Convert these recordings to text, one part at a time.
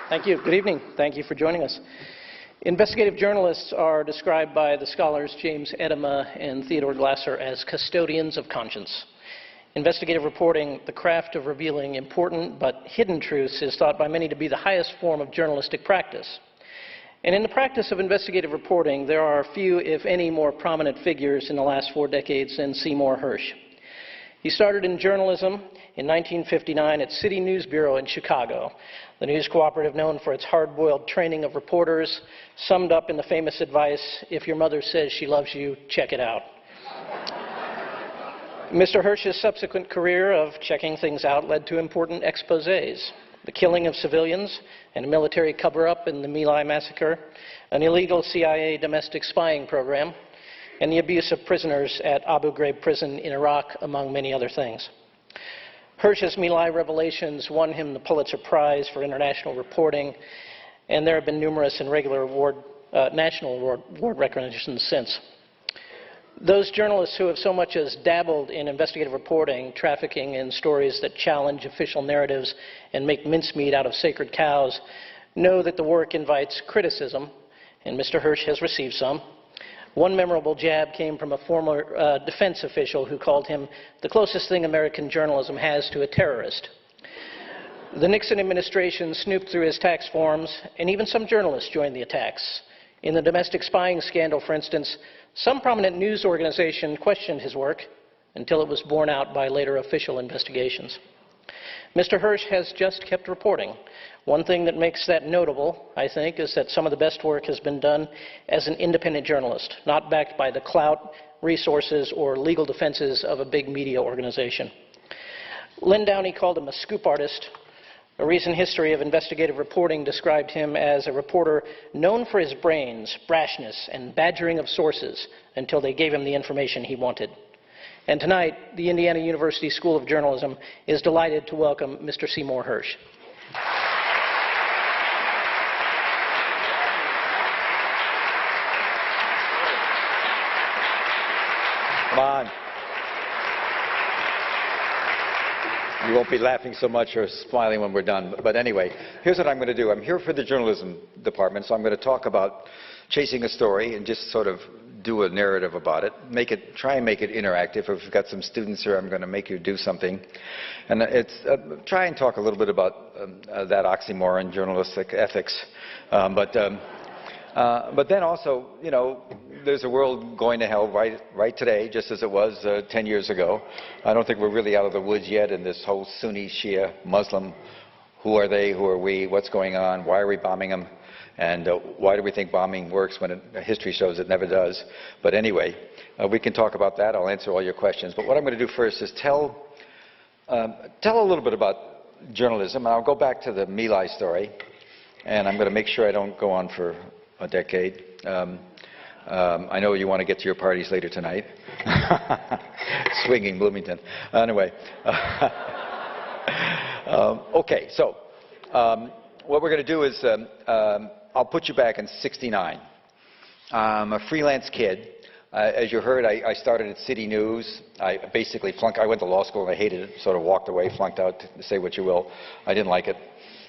Thank you. Good evening. Thank you for joining us. Investigative journalists are described by the scholars James Edema and Theodore Glasser as custodians of conscience. Investigative reporting, the craft of revealing important but hidden truths, is thought by many to be the highest form of journalistic practice. And in the practice of investigative reporting, there are few, if any, more prominent figures in the last 4 decades than Seymour Hersh. He started in journalism in 1959 at City News Bureau in Chicago, the news cooperative known for its hard-boiled training of reporters, summed up in the famous advice, "If your mother says she loves you, check it out." Mr. Hersh's subsequent career of checking things out led to important exposés: the killing of civilians and a military cover-up in the My Lai massacre, an illegal CIA domestic spying program, and the abuse of prisoners at Abu Ghraib prison in Iraq, among many other things. Hersh's My Lai revelations won him the Pulitzer Prize for international reporting, and there have been numerous and regular national award recognitions since. Those journalists who have so much as dabbled in investigative reporting, trafficking in stories that challenge official narratives and make mincemeat out of sacred cows, know that the work invites criticism, and Mr. Hersh has received some. One memorable jab came from a former defense official who called him the closest thing American journalism has to a terrorist. The Nixon administration snooped through his tax forms, and even some journalists joined the attacks. In the domestic spying scandal, for instance, some prominent news organization questioned his work until it was borne out by later official investigations. Mr. Hersh has just kept reporting. One thing that makes that notable, I think, is that some of the best work has been done as an independent journalist, not backed by the clout, resources, or legal defenses of a big media organization. Len Downey called him a scoop artist. A recent history of investigative reporting described him as a reporter known for his brains, brashness, and badgering of sources until they gave him the information he wanted. And tonight, the Indiana University School of Journalism is delighted to welcome Mr. Seymour Hersh. Come on. You won't be laughing so much or smiling when we're done. But anyway, here's what I'm going to do. I'm here for the journalism department, so I'm going to talk about chasing a story and just sort of do a narrative about it. Try and make it interactive. If we've got some students here, I'm going to make you do something. And try and talk a little bit about that oxymoron, journalistic ethics. But then also, you know, there's a world going to hell right today, just as it was 10 years ago. I don't think we're really out of the woods yet in this whole Sunni, Shia, Muslim, who are they, who are we, what's going on, why are we bombing them, and why do we think bombing works when history shows it never does. But anyway, we can talk about that. I'll answer all your questions. But what I'm going to do first is tell a little bit about journalism, and I'll go back to the My Lai story, and I'm going to make sure I don't go on for a decade. I know you want to get to your parties later tonight. Swinging Bloomington. Anyway. Okay, so what we're going to do is I'll put you back in '69. I'm a freelance kid. As you heard, I started at City News. I basically flunked. I went to law school and I hated it, sort of walked away, flunked out, say what you will. I didn't like it.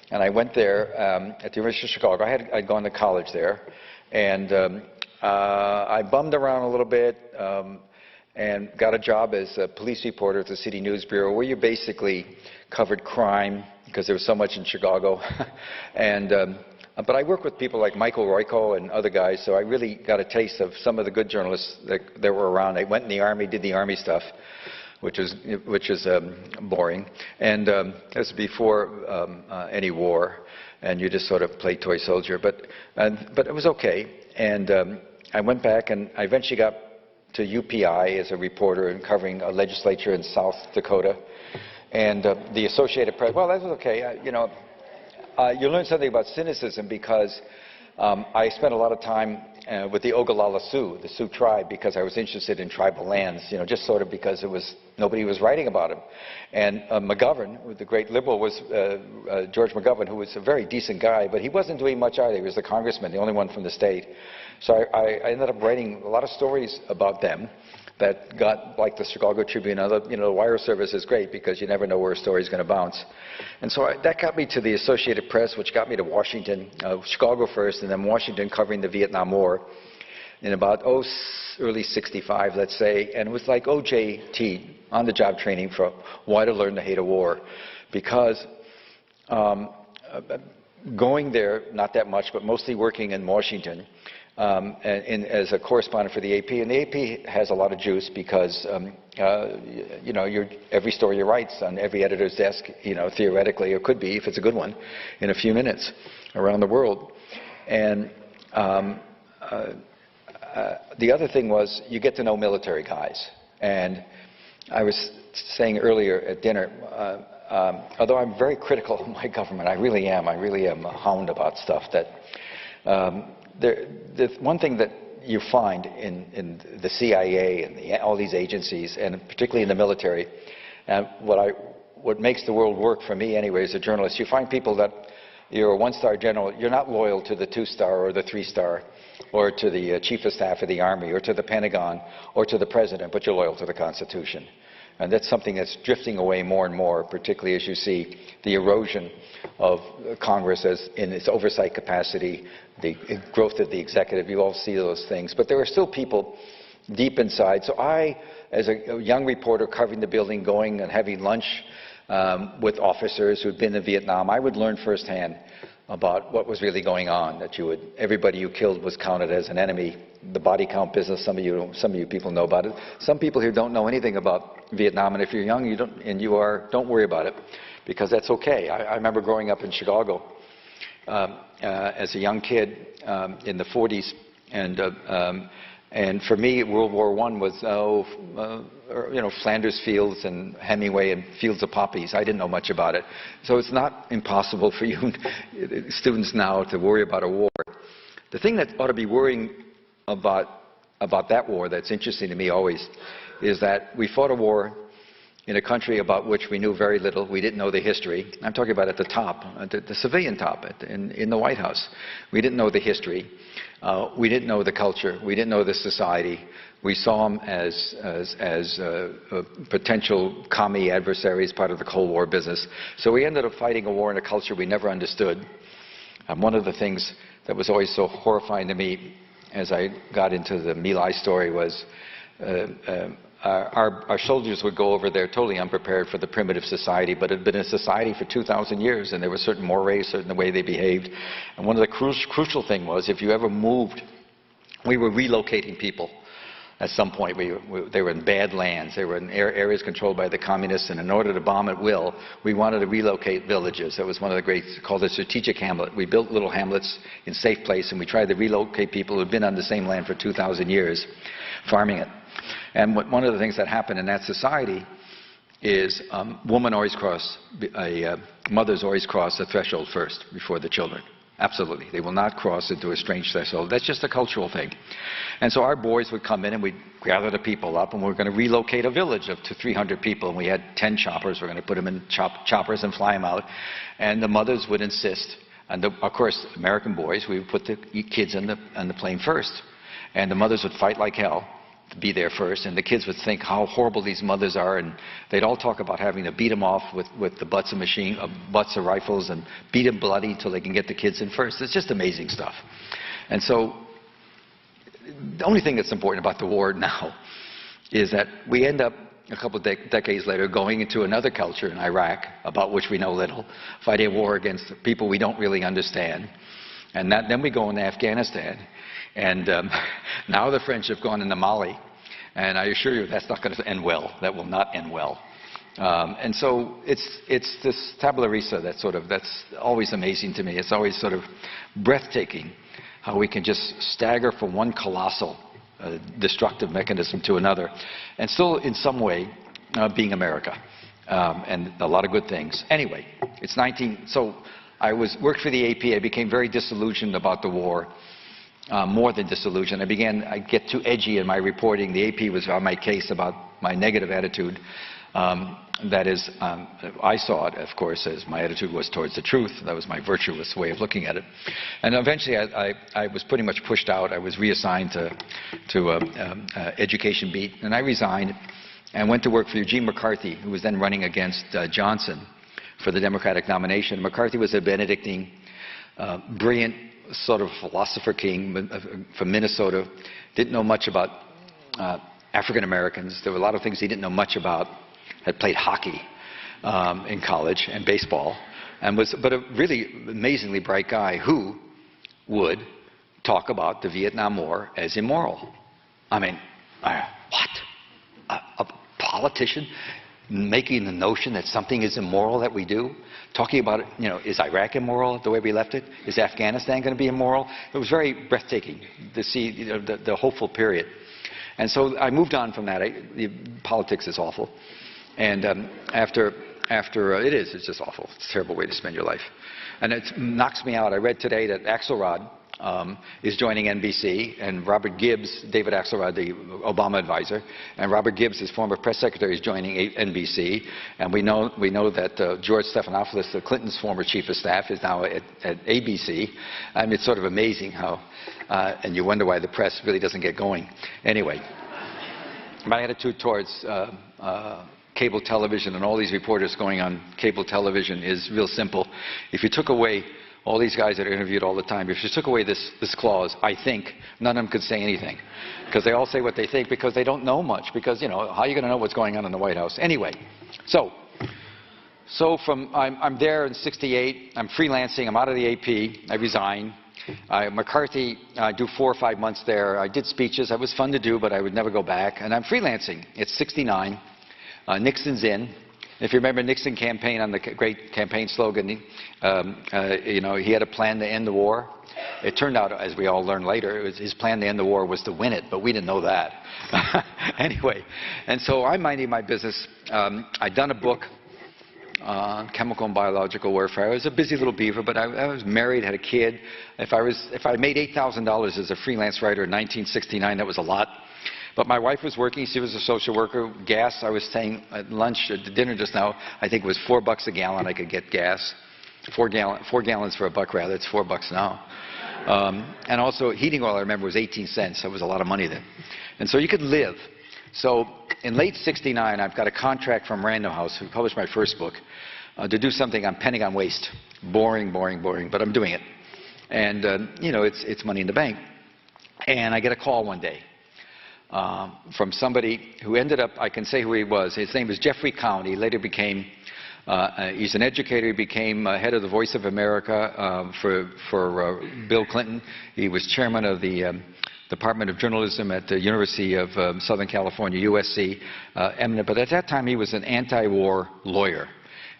And I went there at the University of Chicago. I'd gone to college there. And I bummed around a little bit and got a job as a police reporter at the City News Bureau, where you basically covered crime because there was so much in Chicago. But I worked with people like Michael Royko and other guys, so I really got a taste of some of the good journalists that were around. I went in the Army, did the Army stuff, which is boring. And this was before any war, and you just sort of played toy soldier. But it was okay. And I went back, and I eventually got to UPI as a reporter and covering a legislature in South Dakota. And the Associated Press, well, that was okay. You learn something about cynicism because I spent a lot of time with the Ogallala Sioux, the Sioux tribe, because I was interested in tribal lands, just sort of because nobody was writing about them. And McGovern, the great liberal, was George McGovern, who was a very decent guy, but he wasn't doing much either. He was the congressman, the only one from the state. So I ended up writing a lot of stories about them. that got, like the Chicago Tribune, other, the wire service is great because you never know where a story's going to bounce. And so that got me to the Associated Press, which got me to Washington, Chicago first, and then Washington covering the Vietnam War in about early 65, let's say. And it was like OJT, on-the-job training for why to learn to hate a war. Because going there, not that much, but mostly working in Washington, as a correspondent for the AP, and the AP has a lot of juice because, every story you write's on every editor's desk, theoretically, or could be, if it's a good one, in a few minutes around the world. And the other thing was you get to know military guys. And I was saying earlier at dinner, although I'm very critical of my government, I really am a hound about stuff, that there's one thing that you find in the CIA and all these agencies, and particularly in the military, and what makes the world work for me anyway as a journalist, you find people that you're a one-star general, you're not loyal to the two-star or the three-star, or to the chief of staff of the Army, or to the Pentagon, or to the President, but you're loyal to the Constitution. And that's something that's drifting away more and more, particularly as you see the erosion of Congress in its oversight capacity, the growth of the executive. You all see those things. But there are still people deep inside. So I, as a young reporter covering the building, going and having lunch with officers who'd been in Vietnam, I would learn firsthand about what was really going on, that everybody you killed was counted as an enemy. The body count business, some of you people know about it. Some people here don't know anything about Vietnam, and if you're young don't worry about it, because that's okay. I remember growing up in Chicago as a young kid in the 40s, and for me, World War I was, Flanders Fields and Hemingway and Fields of Poppies. I didn't know much about it. So it's not impossible for you students now to worry about a war. The thing that ought to be worrying about that war that's interesting to me always is that we fought a war in a country about which we knew very little. We didn't know the history. I'm talking about at the top, the civilian top, in the White House. We didn't know the history. We didn't know the culture. We didn't know the society. We saw them as potential commie adversaries, part of the Cold War business. So we ended up fighting a war in a culture we never understood. One of the things that was always so horrifying to me as I got into the My Lai story was our soldiers would go over there totally unprepared for the primitive society, but it had been a society for 2,000 years, and there were certain mores, certain the way they behaved. And one of the crucial thing was, if you ever moved, we were relocating people. At some point, they were in bad lands. They were in areas controlled by the communists, and in order to bomb at will, we wanted to relocate villages. That was one of the great, called a strategic hamlet. We built little hamlets in safe place, and we tried to relocate people who had been on the same land for 2,000 years, farming it. And one of the things that happened in that society is mothers always cross the threshold first before the children. Absolutely. They will not cross into a strange threshold. That's just a cultural thing. And so our boys would come in and we'd gather the people up, and we're going to relocate a village of 200 to 300 people. And we had 10 choppers. We're going to put them in choppers and fly them out. And the mothers would insist. And of course, American boys, we would put the kids on the plane first. And the mothers would fight like hell to be there first, and the kids would think how horrible these mothers are, and they'd all talk about having to beat them off with the butts of rifles, and beat them bloody until they can get the kids in first. It's just amazing stuff. And so the only thing that's important about the war now is that we end up a couple of decades later going into another culture in Iraq, about which we know little, fighting a war against people we don't really understand. And then we go into Afghanistan. And now the French have gone into Mali, and I assure you that's not going to end well. That will not end well. And so it's this tabula rasa that's always amazing to me. It's always sort of breathtaking how we can just stagger from one colossal destructive mechanism to another, and still in some way being America, and a lot of good things. Anyway, so I worked for the AP. I became very disillusioned about the war. More than disillusioned. I get too edgy in my reporting. The AP was on my case about my negative attitude That is, I saw it, of course, as my attitude was towards the truth. That was my virtuous way of looking at it. And eventually, I was pretty much pushed out. I was reassigned to education beat, and I resigned and went to work for Eugene McCarthy, who was then running against Johnson for the Democratic nomination. McCarthy was a Benedictine, brilliant sort of philosopher king from Minnesota, didn't know much about African Americans. There were a lot of things he didn't know much about. Had played hockey in college and baseball, and but a really amazingly bright guy who would talk about the Vietnam War as immoral. I mean, what? A politician making the notion that something is immoral that we do? Talking about, is Iraq immoral the way we left it? Is Afghanistan going to be immoral? It was very breathtaking to see the hopeful period. And so I moved on from that. Politics is awful. And it's just awful. It's a terrible way to spend your life. And it knocks me out. I read today that Axelrod is joining NBC, and Robert Gibbs, David Axelrod, the Obama advisor, and Robert Gibbs, his former press secretary, is joining NBC. And we know that George Stephanopoulos, the Clinton's former chief of staff, is now at ABC. I mean, it's sort of amazing how, and you wonder why the press really doesn't get going. Anyway, my attitude towards cable television and all these reporters going on cable television is real simple. If you took away all these guys that are interviewed all the time, if you took away this clause, I think, none of them could say anything. Because they all say what they think because they don't know much. Because, how are you going to know what's going on in the White House? Anyway, so I'm there in '68. I'm freelancing. I'm out of the AP. I resign. McCarthy, I do 4 or 5 months there. I did speeches. It was fun to do, but I would never go back. And I'm freelancing. It's '69. Nixon's in. If you remember Nixon campaign on the great campaign slogan, he had a plan to end the war. It turned out, as we all learned later, his plan to end the war was to win it, but we didn't know that. Anyway, and so I'm minding my business. I'd done a book on chemical and biological warfare. I was a busy little beaver, but I was married, had a kid. If I made $8,000 as a freelance writer in 1969, that was a lot. But my wife was working. She was a social worker. Gas, I was staying at lunch, at dinner just now, I think it was $4 a gallon I could get gas. 4 gallons for $1 rather. It's $4 now. And also heating oil, I remember, was 18 cents. That was a lot of money then. And so you could live. So in late '69, I've got a contract from Random House, who published my first book, to do something on Pentagon waste. Boring, boring, boring, but I'm doing it. And, it's money in the bank. And I get a call one day. From somebody who ended up, I can say who he was. His name was Jeffrey Cowan. He later became, he's an educator. He became head of the Voice of America for Bill Clinton. He was chairman of the Department of Journalism at the University of Southern California, USC, eminent. But at that time, he was an anti-war lawyer.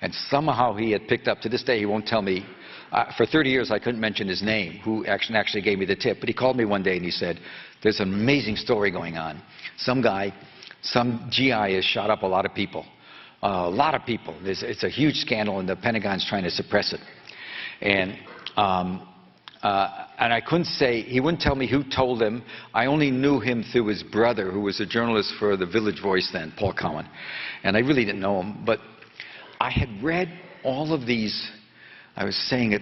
And somehow he had picked up, to this day, he won't tell me. For 30 years, I couldn't mention his name, who actually gave me the tip. But he called me one day and he said, there's an amazing story going on. Some guy, some GI has shot up a lot of people. A lot of people. It's a huge scandal, and the Pentagon's trying to suppress it. And I couldn't say, he wouldn't tell me who told him. I only knew him through his brother, who was a journalist for the Village Voice then, Paul Cowan. And I really didn't know him. But I had read all of these. I was saying it,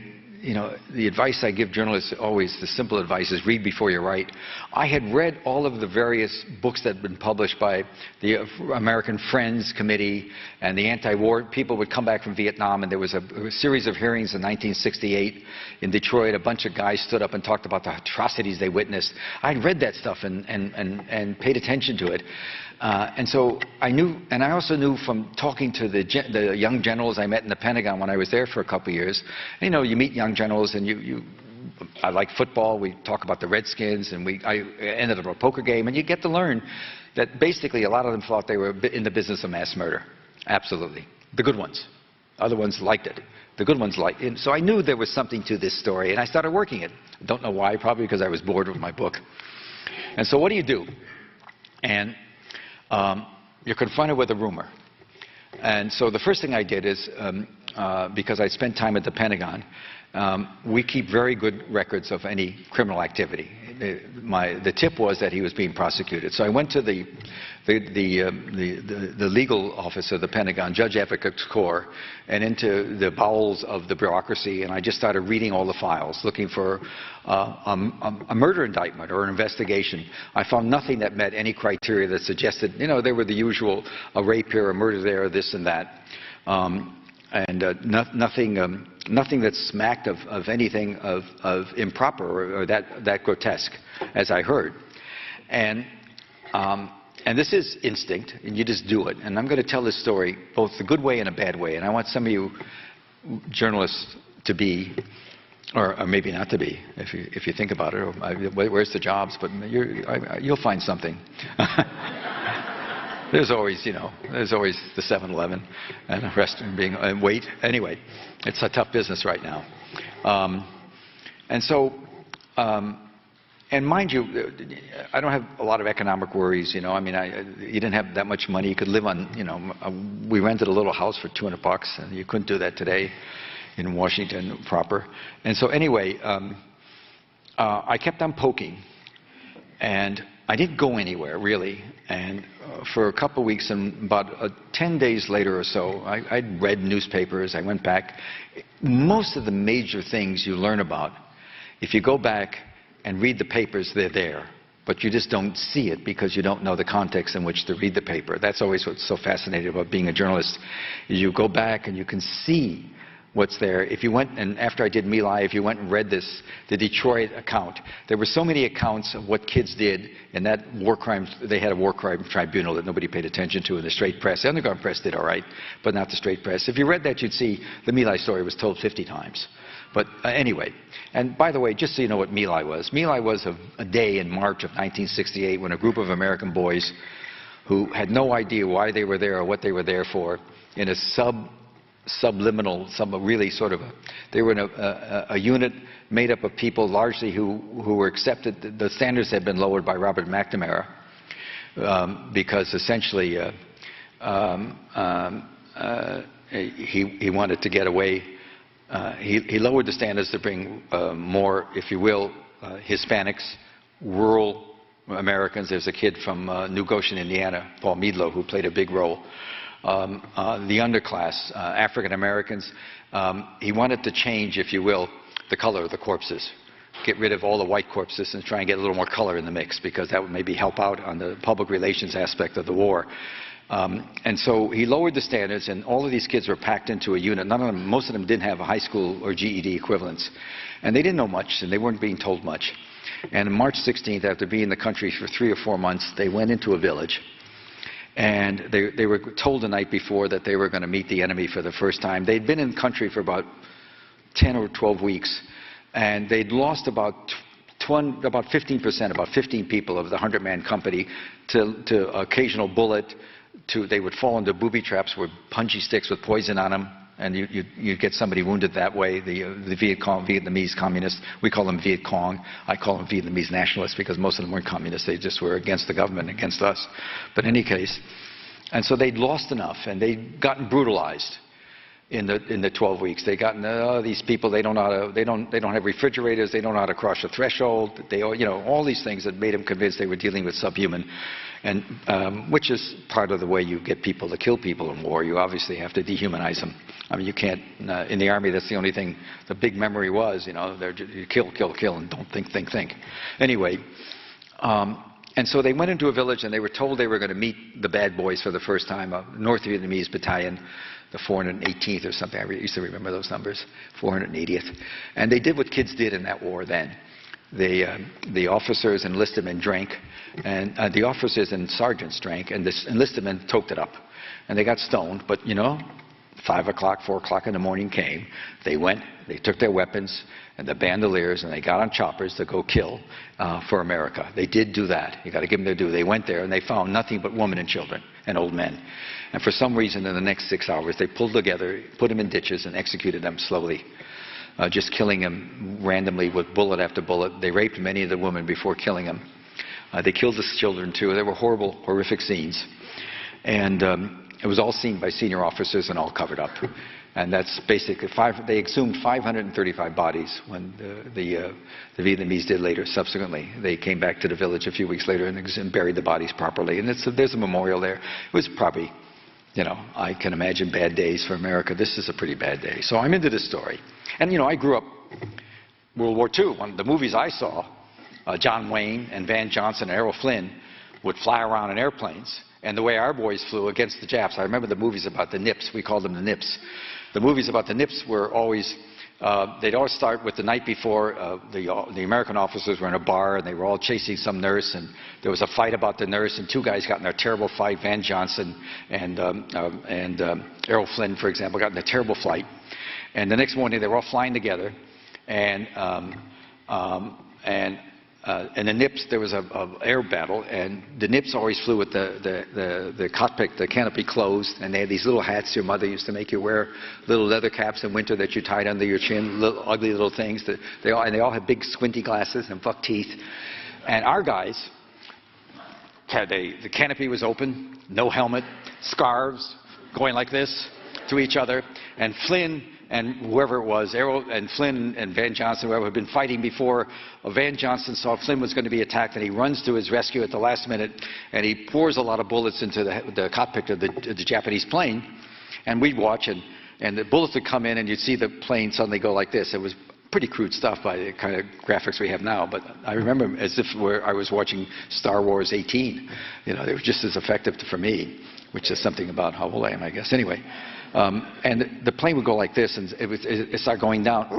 the advice I give journalists always, the simple advice is read before you write. I had read all of the various books that had been published by the American Friends Committee and the anti-war. People would come back from Vietnam, and there was a series of hearings in 1968 in Detroit. A bunch of guys stood up and talked about the atrocities they witnessed. I'd read that stuff and paid attention to it. And so I knew, and I also knew from talking to the young generals I met in the Pentagon when I was there for a couple of years. You meet young generals, and I like football. We talk about the Redskins, and I ended up at a poker game, and you get to learn that basically a lot of them thought they were in the business of mass murder. Absolutely. The good ones. Other ones liked it. The good ones liked it. So I knew there was something to this story, and I started working it. Don't know why, probably because I was bored with my book. And so what do? And you're confronted with a rumor. And so the first thing I did is because I spent time at the Pentagon, we keep very good records of any criminal activity. The tip was that he was being prosecuted. So I went to the legal office of the Pentagon, Judge Advocates Corps, and into the bowels of the bureaucracy, and I just started reading all the files, looking for a murder indictment or an investigation. I found nothing that met any criteria that suggested, you know, they were the usual, a rape here, a murder there, this and that. Nothing that smacked of anything of improper or that grotesque, as I heard. And this is instinct, and you just do it. And I'm going to tell this story both the good way and a bad way. And I want some of you journalists to be, or maybe not to be, if you think about it. Or, where's the jobs? But you'll find something. There's always, you know, there's always the 7-Eleven and a restaurant being, and wait. Anyway, it's a tough business right now. And mind you, I don't have a lot of economic worries, you know. I mean, you didn't have that much money. You could live on, you know, we rented a little house for $200, and you couldn't do that today in Washington proper. And so anyway, I kept on poking, and I didn't go anywhere, really. And for a couple of weeks, and about 10 days later or so, I'd read newspapers. I went back. Most of the major things you learn about, if you go back and read the papers, they're there. But you just don't see it because you don't know the context in which to read the paper. That's always what's so fascinating about being a journalist. You go back and you can see what's there. If you went, and after I did My Lai, if you went and read this, the Detroit account, there were so many accounts of what kids did in that war crime. They had a war crime tribunal that nobody paid attention to in the straight press. The underground press did all right, but not the straight press. If you read that, you'd see the My Lai story was told 50 times. But anyway, and by the way, just so you know what My Lai was a day in March of 1968 when a group of American boys who had no idea why they were there or what they were there for, in a subliminal, really sort of, they were in a unit made up of people largely who were accepted. The standards had been lowered by Robert McNamara because essentially he wanted to get away. He lowered the standards to bring more, if you will, Hispanics, rural Americans. There's a kid from New Goshen, Indiana, Paul Meadlow, who played a big role. The underclass, African Americans. He wanted to change, if you will, the color of the corpses. Get rid of all the white corpses and try and get a little more color in the mix, because that would maybe help out on the public relations aspect of the war. And so he lowered the standards, and all of these kids were packed into a unit. Most of them didn't have a high school or GED equivalents. And they didn't know much, and they weren't being told much. And on March 16th, after being in the country for 3 or 4 months, they went into a village. And they were told the night before that they were going to meet the enemy for the first time. They'd been in the country for about 10 or 12 weeks, and they'd lost about 15%, about 15 people of the 100-man company to occasional bullet. They would fall into booby traps with punji sticks with poison on them, and you'd get somebody wounded that way. The Vietnamese communists, we call them Viet Cong. I call them Vietnamese nationalists because most of them weren't communists. They just were against the government, against us. But in any case, and so they'd lost enough, and they'd gotten brutalized in the 12 weeks. They gotten these people. They don't have refrigerators. They don't know how to cross a threshold. All these things that made them convinced they were dealing with subhuman. And which is part of the way you get people to kill people in war. You obviously have to dehumanize them. I mean, you can't, in the Army, that's the only thing, the big memory was, you kill, kill, kill, and don't think. Anyway, and so they went into a village, and they were told they were going to meet the bad boys for the first time, a North Vietnamese battalion, the 418th or something. I used to remember those numbers, 480th. And they did what kids did in that war then. The officers, enlisted men drank, and the officers and sergeants drank, and the enlisted men toked it up. And they got stoned, but 5 o'clock, 4 o'clock in the morning came. They went, they took their weapons and the bandoliers, and they got on choppers to go kill for America. They did do that. You got to give them their due. They went there, and they found nothing but women and children and old men. And for some reason, in the next 6 hours, they pulled together, put them in ditches, and executed them slowly. Just killing them randomly with bullet after bullet. They raped many of the women before killing them. They killed the children, too. They were horrible, horrific scenes. And It was all seen by senior officers and all covered up. And that's basically they exhumed 535 bodies when the Vietnamese did later, subsequently. They came back to the village a few weeks later and buried the bodies properly. And there's a memorial there. It was probably, I can imagine bad days for America. This is a pretty bad day. So I'm into this story. And, I grew up World War II. One of the movies I saw, John Wayne and Van Johnson and Errol Flynn would fly around in airplanes. And the way our boys flew against the Japs, I remember the movies about the Nips. We called them the Nips. The movies about the Nips were always, they'd always start with the night before. The American officers were in a bar and they were all chasing some nurse, and there was a fight about the nurse, and two guys got in a terrible fight. Van Johnson and Errol Flynn, for example, got in a terrible fight. And the next morning they were all flying together, and the Nips, there was an air battle, and the Nips always flew with the cockpit, the canopy closed, and they had these little hats your mother used to make you wear, little leather caps in winter that you tied under your chin, little, ugly little things. They all had big squinty glasses and buck teeth. And our guys, the canopy was open, no helmet, scarves, going like this to each other, and Flynn and whoever it was, Errol and Flynn and Van Johnson, whoever had been fighting before, Van Johnson saw Flynn was going to be attacked, and he runs to his rescue at the last minute, and he pours a lot of bullets into the cockpit of the Japanese plane, and we'd watch, and the bullets would come in, and you'd see the plane suddenly go like this. It was pretty crude stuff by the kind of graphics we have now, but I remember as if I was watching Star Wars 18. They were just as effective for me, which is something about how old I am, I guess. Anyway. And the plane would go like this, and it started going down.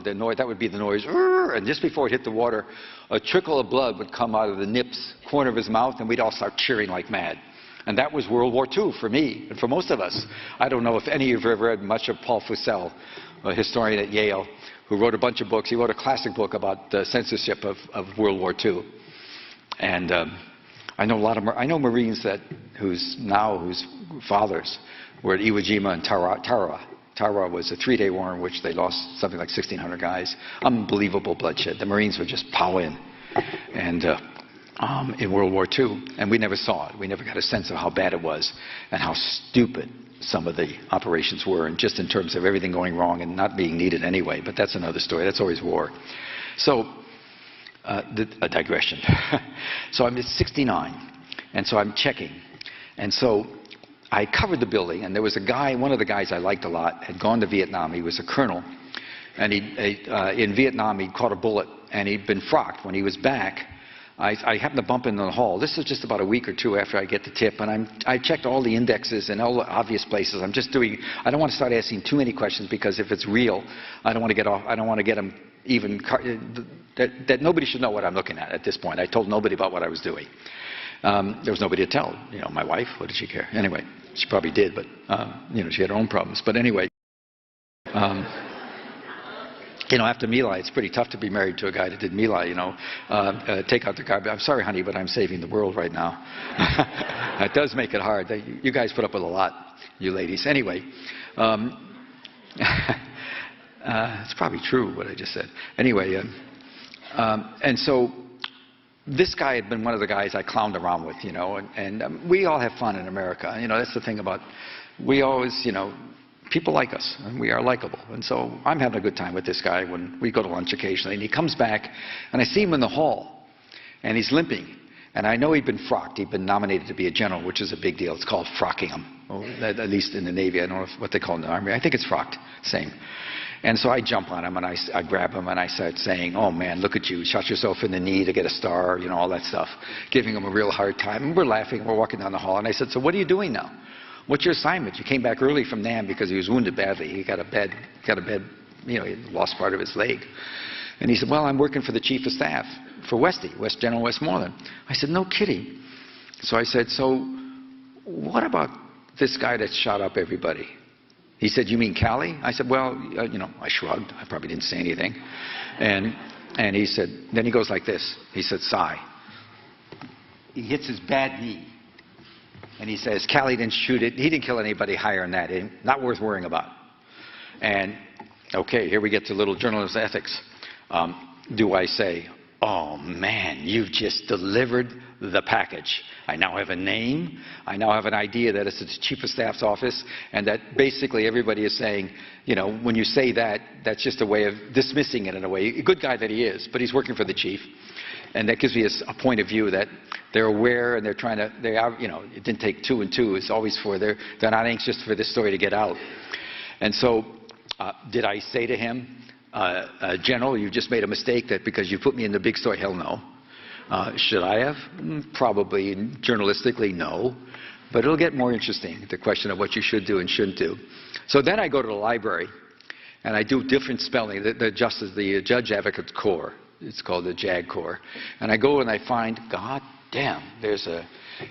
The noise, that would be the noise. And just before it hit the water, a trickle of blood would come out of the Nip's corner of his mouth, and we'd all start cheering like mad. And that was World War II for me, and for most of us. I don't know if any of you have ever read much of Paul Fussell, a historian at Yale, who wrote a bunch of books. He wrote a classic book about the censorship of World War II. And I know Marines whose fathers were at Iwo Jima and Tarawa. Tarawa was a 3-day war in which they lost something like 1,600 guys. Unbelievable bloodshed. The Marines would just pow in, and in World War II, and we never saw it. We never got a sense of how bad it was and how stupid some of the operations were, and just in terms of everything going wrong and not being needed anyway. But that's another story. That's always war. So, a digression. So I'm at 69, and so I'm checking, and so I covered the building, and there was a guy, one of the guys I liked a lot, had gone to Vietnam. He was a colonel, and in Vietnam he'd caught a bullet, and he'd been frocked. When he was back, I happened to bump into the hall. This is just about a week or two after I get the tip, and I checked all the indexes and all the obvious places. I don't want to start asking too many questions, because if it's real, I don't want to get them even, that nobody should know what I'm looking at this point. I told nobody about what I was doing. There was nobody to tell. My wife, what did she care? Anyway, she probably did, but, she had her own problems. But anyway, after My Lai, it's pretty tough to be married to a guy that did My Lai, take out the garbage. I'm sorry, honey, but I'm saving the world right now. It does make it hard. You guys put up with a lot, you ladies. Anyway, it's probably true what I just said. Anyway, and so this guy had been one of the guys I clowned around with, and we all have fun in America. That's the thing about, we always, people like us, and we are likable. And so I'm having a good time with this guy when we go to lunch occasionally. And he comes back, and I see him in the hall, and he's limping. And I know he'd been frocked. He'd been nominated to be a general, which is a big deal. It's called frocking him, at least in the Navy. I don't know what they call it in the Army. I think it's frocked, same. And so I jump on him, and I grab him, and I start saying, oh, man, look at you. Shot yourself in the knee to get a star, all that stuff. Giving him a real hard time. And we're laughing. We're walking down the hall. And I said, so what are you doing now? What's your assignment? You came back early from Nam because he was wounded badly. He got a bed, he lost part of his leg. And he said, well, I'm working for the Chief of Staff for General Westmoreland. I said, no kidding. So I said, so what about this guy that shot up everybody? He said, you mean Callie? I said, well, I shrugged. I probably didn't say anything. And he said, then he goes like this. He said, sigh. He hits his bad knee. And he says, Callie didn't shoot it. He didn't kill anybody higher than that. Not worth worrying about. And, okay, here we get to little journalist ethics. Do I say, oh, man, you've just delivered the package. I now have a name. I now have an idea that it's the Chief of Staff's office, and that basically everybody is saying, you know, when you say that, that's just a way of dismissing it in a way. A good guy that he is, but he's working for the chief. And that gives me a point of view that they're aware and they're trying to, they are, you know, it didn't take 2 and 2. It's always 4. They're not anxious for this story to get out. And so, did I say to him, General, you just made a mistake that because you put me in the big story? Hell no. Should I have? Probably journalistically, no. But it'll get more interesting, the question of what you should do and shouldn't do. So then I go to the library and I do different spelling, the Judge Advocate Corps. It's called the JAG Corps. And I go and I find, God damn, there's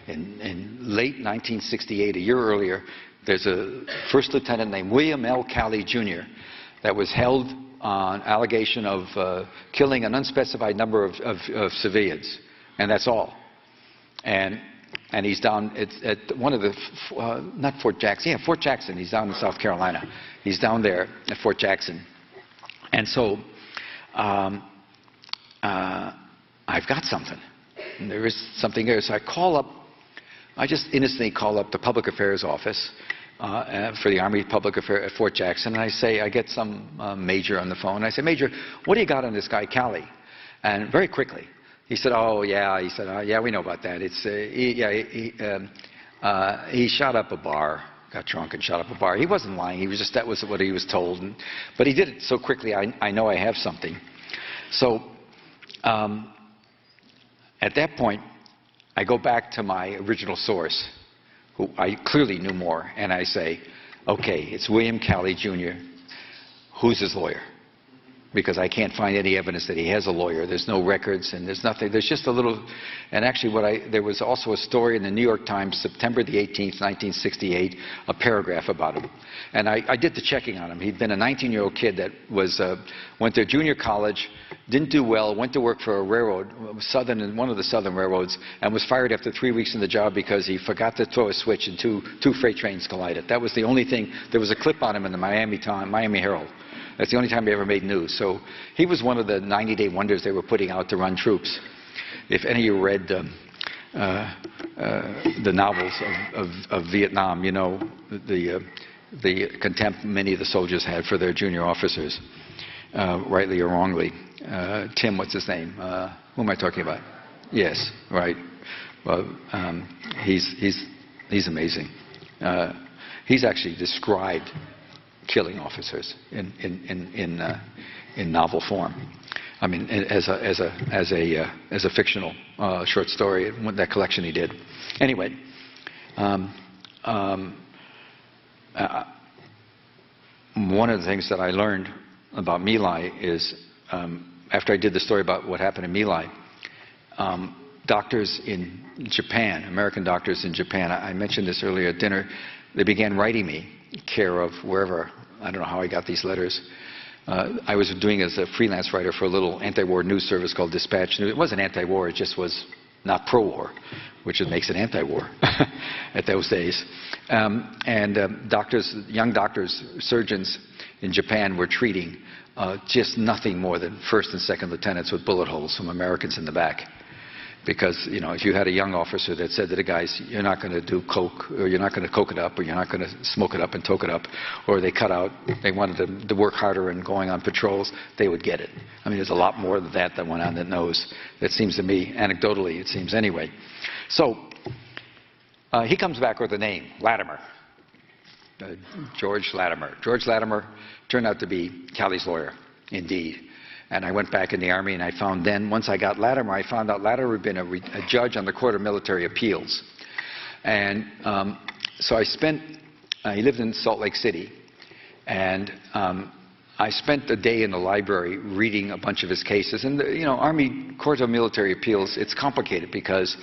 in late 1968, a year earlier, there's a first lieutenant named William L. Calley, Jr. that was held on allegation of killing an unspecified number of civilians. And that's all. And he's down at one of the, not Fort Jackson, yeah, Fort Jackson. He's down in South Carolina. He's down there at Fort Jackson. And so, I've got something. And there is something there. So I just innocently call up the Public Affairs Office for the Army Public Affairs at Fort Jackson, and I get some major on the phone. I say, Major, what do you got on this guy, Calley? And very quickly, he said, oh, yeah. He said, yeah, we know about that. It's, he shot up a bar, got drunk and shot up a bar. He wasn't lying. He was just, that was what he was told. But he did it so quickly, I know I have something. So, at that point, I go back to my original source, who I clearly knew more, and I say, okay, it's William Calley, Jr. Who's his lawyer? Because I can't find any evidence that he has a lawyer. There's no records, and there's nothing. There's just a little, and actually there was also a story in the New York Times, September the 18th, 1968, a paragraph about him. And I did the checking on him. He'd been a 19-year-old kid that went to junior college, didn't do well, went to work for a railroad, one of the southern railroads, and was fired after 3 weeks in the job because he forgot to throw a switch and two freight trains collided. That was the only thing. There was a clip on him in the Miami Herald. That's the only time he ever made news. So he was one of the 90-day wonders they were putting out to run troops. If any of you read the novels of Vietnam, you know the contempt many of the soldiers had for their junior officers, rightly or wrongly. Tim, what's his name? Who am I talking about? Yes, right. Well, he's amazing. He's actually described killing officers in novel form. I mean, as a fictional short story, that collection he did. Anyway, one of the things that I learned about My Lai is after I did the story about what happened in My Lai, doctors in Japan, American doctors in Japan, I mentioned this earlier at dinner, they began writing me, care of wherever, I don't know how I got these letters. I was doing as a freelance writer for a little anti-war news service called Dispatch. It wasn't anti-war, it just was not pro-war, which makes it anti-war at those days. Doctors, young doctors, surgeons in Japan were treating just nothing more than first and second lieutenants with bullet holes from Americans in the back. Because, you know, if you had a young officer that said to the guys, you're not going to do coke, or you're not going to coke it up, or you're not going to smoke it up and toke it up, or they cut out, they wanted them to work harder and going on patrols, they would get it. I mean, there's a lot more than that went on that knows. It seems to me, anecdotally, it seems anyway. So, he comes back with a name, Latimer. George Latimer. George Latimer turned out to be Calley's lawyer, indeed. And I went back in the Army and I found then, once I got Latimer, I found out Latimer had been a judge on the Court of Military Appeals. And so I spent, he lived in Salt Lake City, and I spent a day in the library reading a bunch of his cases. And, you know, Army Court of Military Appeals, it's complicated because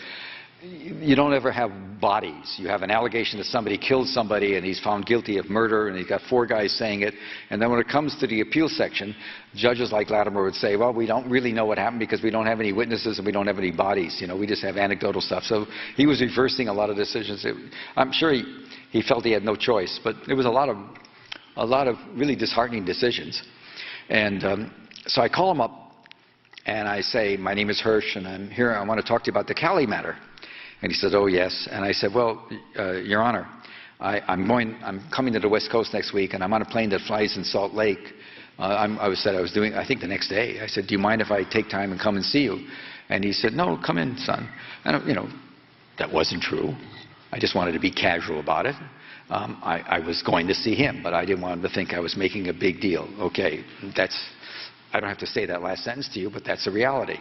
you don't ever have bodies. You have an allegation that somebody killed somebody and he's found guilty of murder and he's got 4 guys saying it. And then when it comes to the appeal section, judges like Latimer would say, well, we don't really know what happened because we don't have any witnesses and we don't have any bodies. You know, we just have anecdotal stuff. So he was reversing a lot of decisions. I'm sure he felt he had no choice, but there was a lot of really disheartening decisions. And so I call him up And I say, my name is Hersh, and I'm here. I want to talk to you about the Cali matter. And he says, oh, yes. And I said, well, Your Honor, I'm coming to the West Coast next week, and I'm on a plane that flies in Salt Lake. I think the next day. I said, do you mind if I take time and come and see you? And he said, no, come in, son. And, that wasn't true. I just wanted to be casual about it. I was going to see him, but I didn't want him to think I was making a big deal. Okay, I don't have to say that last sentence to you, but that's the reality.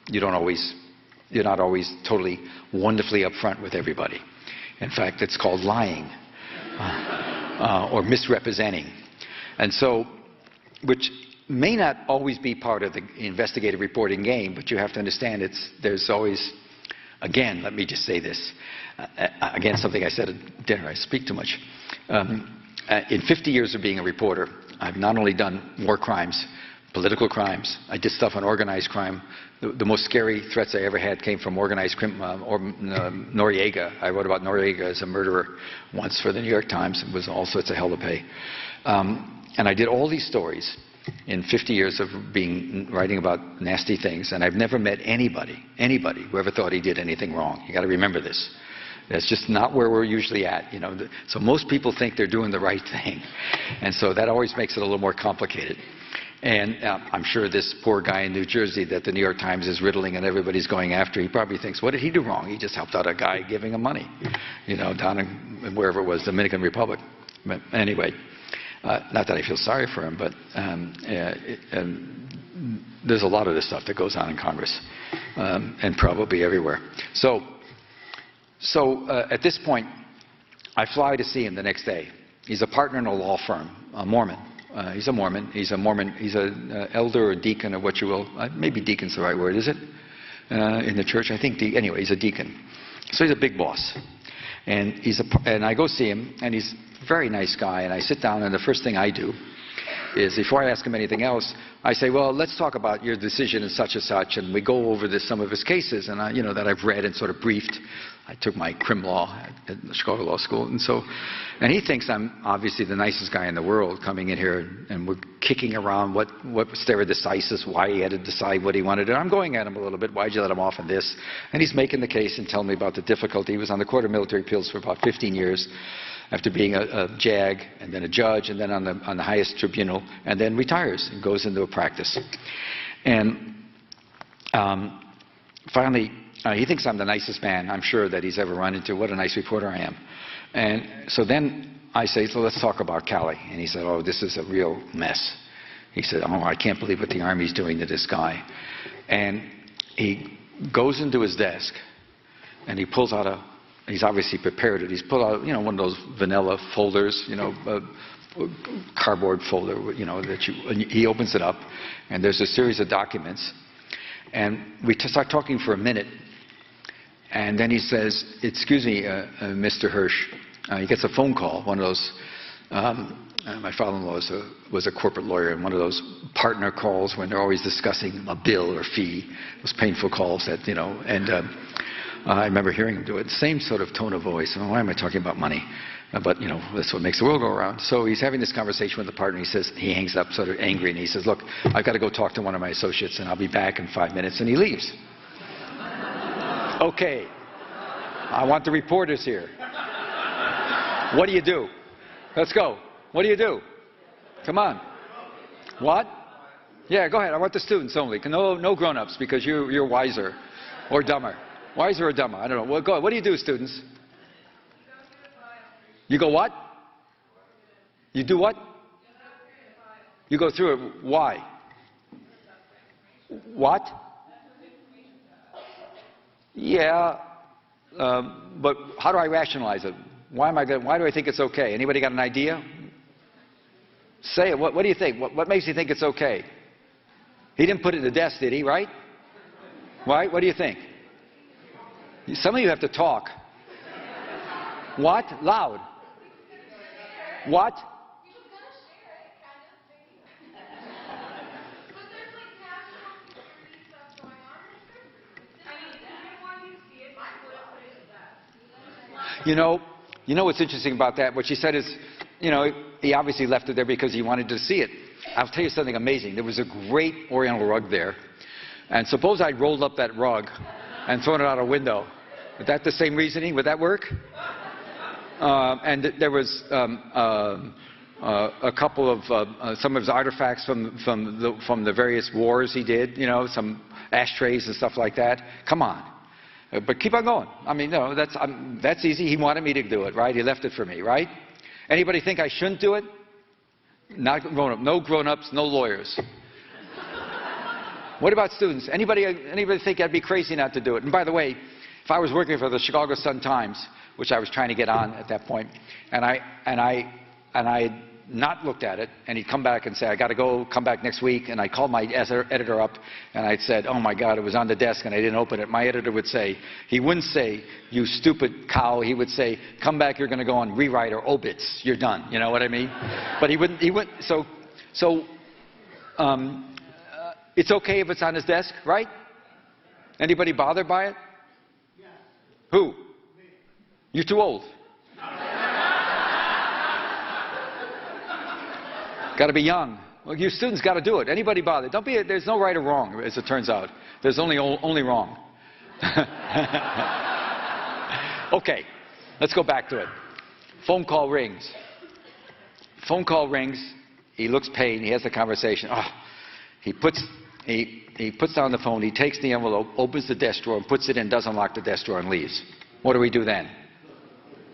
You're not always totally wonderfully upfront with everybody. In fact, it's called lying or misrepresenting. And so, which may not always be part of the investigative reporting game, but you have to understand there's always, again, let me just say this. Again, something I said at dinner, I speak too much. In 50 years of being a reporter, I've not only done war crimes, political crimes, I did stuff on organized crime. The most scary threats I ever had came from organized crime, Noriega. I wrote about Noriega as a murderer once for the New York Times. It was all sorts of hell to pay. And I did all these stories in 50 years of writing about nasty things, and I've never met anybody who ever thought he did anything wrong. You got to remember this. That's just not where we're usually at, So most people think they're doing the right thing, and so that always makes it a little more complicated. And I'm sure this poor guy in New Jersey that the New York Times is riddling and everybody's going after, he probably thinks, what did he do wrong? He just helped out a guy giving him money, down in wherever it was, Dominican Republic. But anyway, not that I feel sorry for him, but there's a lot of this stuff that goes on in Congress and probably everywhere. So at this point, I fly to see him the next day. He's a partner in a law firm, a Mormon. He's a Mormon. He's an elder or deacon or what you will. Maybe deacon's the right word, is it? In the church, I think. Anyway, he's a deacon. So he's a big boss. And I go see him, and he's a very nice guy. And I sit down, and the first thing I do is, before I ask him anything else, I say, well, let's talk about your decision in such and such. And we go over some of his cases, and that I've read and sort of briefed. I took my crim law at the Chicago Law School, and he thinks I'm obviously the nicest guy in the world coming in here, and we're kicking around what stare decisis, why he had to decide what he wanted to do. I'm going at him a little bit. Why'd you let him off on this? And he's making the case and telling me about the difficulty. He was on the Court of Military Appeals for about 15 years, after being a JAG, and then a judge, and then on the highest tribunal, and then retires and goes into a practice. And finally, he thinks I'm the nicest man, I'm sure, that he's ever run into. What a nice reporter I am. And so then I say, so let's talk about Cali. And he said, oh, this is a real mess. He said, oh, I can't believe what the Army's doing to this guy. And he goes into his desk, and he pulls out he's obviously prepared it. He's pulled out, one of those vanilla folders, a cardboard folder, and he opens it up, and there's a series of documents. And we start talking for a minute, and then he says, excuse me, Mr. Hersh. He gets a phone call, one of those, my father-in-law was a corporate lawyer, and one of those partner calls when they're always discussing a bill or fee, those painful calls that, I remember hearing him do it, same sort of tone of voice. Why am I talking about money? But, that's what makes the world go around. So he's having this conversation with the partner. He hangs up sort of angry, and he says, look, I've got to go talk to one of my associates, and I'll be back in 5 minutes, and he leaves. Okay. I want the reporters here. What do you do? Let's go. What do you do? Come on. What? Yeah, go ahead. I want the students only. No grown-ups, because you're wiser or dumber. Wiser or dumber? I don't know. Well, go ahead. What do you do, students? You go what? You do what? You go through it. Why? What? Yeah, but how do I rationalize it? Why do I think it's okay? Anybody got an idea? Say it. What do you think? What makes you think it's okay? He didn't put it in the desk, did he? Right? Right? What do you think? Some of you have to talk. What? Loud. What? You know what's interesting about that? What she said is, he obviously left it there because he wanted to see it. I'll tell you something amazing. There was a great Oriental rug there And suppose I rolled up that rug and thrown it out a window. Is that the same reasoning? Would that work? And there was a couple of some of his artifacts from the various wars he did, you know, some ashtrays and stuff like that. Come on. But keep on going. I mean, no, that's easy. He wanted me to do it, right? He left it for me, right? Anybody think I shouldn't do it? Not grown-up. No grown-ups, no lawyers. What about students? Anybody think I'd be crazy not to do it? And by the way, if I was working for the Chicago Sun-Times, which I was trying to get on at that point, and I had not looked at it, and he'd come back and say, I got to go, come back next week, and I called my editor up, and I said, oh my God, it was on the desk, and I didn't open it. My editor would say, he wouldn't say, you stupid cow. He would say, come back, you're going to go on rewrite or obits. You're done. You know what I mean? But he wouldn't. It's okay if it's on his desk, right? Anybody bothered by it? Yes. Who? Me. You're too old. Got to be young. Well, you students got to do it. Anybody bothered? Don't be. There's no right or wrong, as it turns out. There's only wrong. Okay, let's go back to it. Phone call rings. Phone call rings. He looks pained. He has the conversation. Oh, he puts down the phone. He takes the envelope, opens the desk drawer, and puts it in. Doesn't lock the desk drawer and leaves. What do we do then?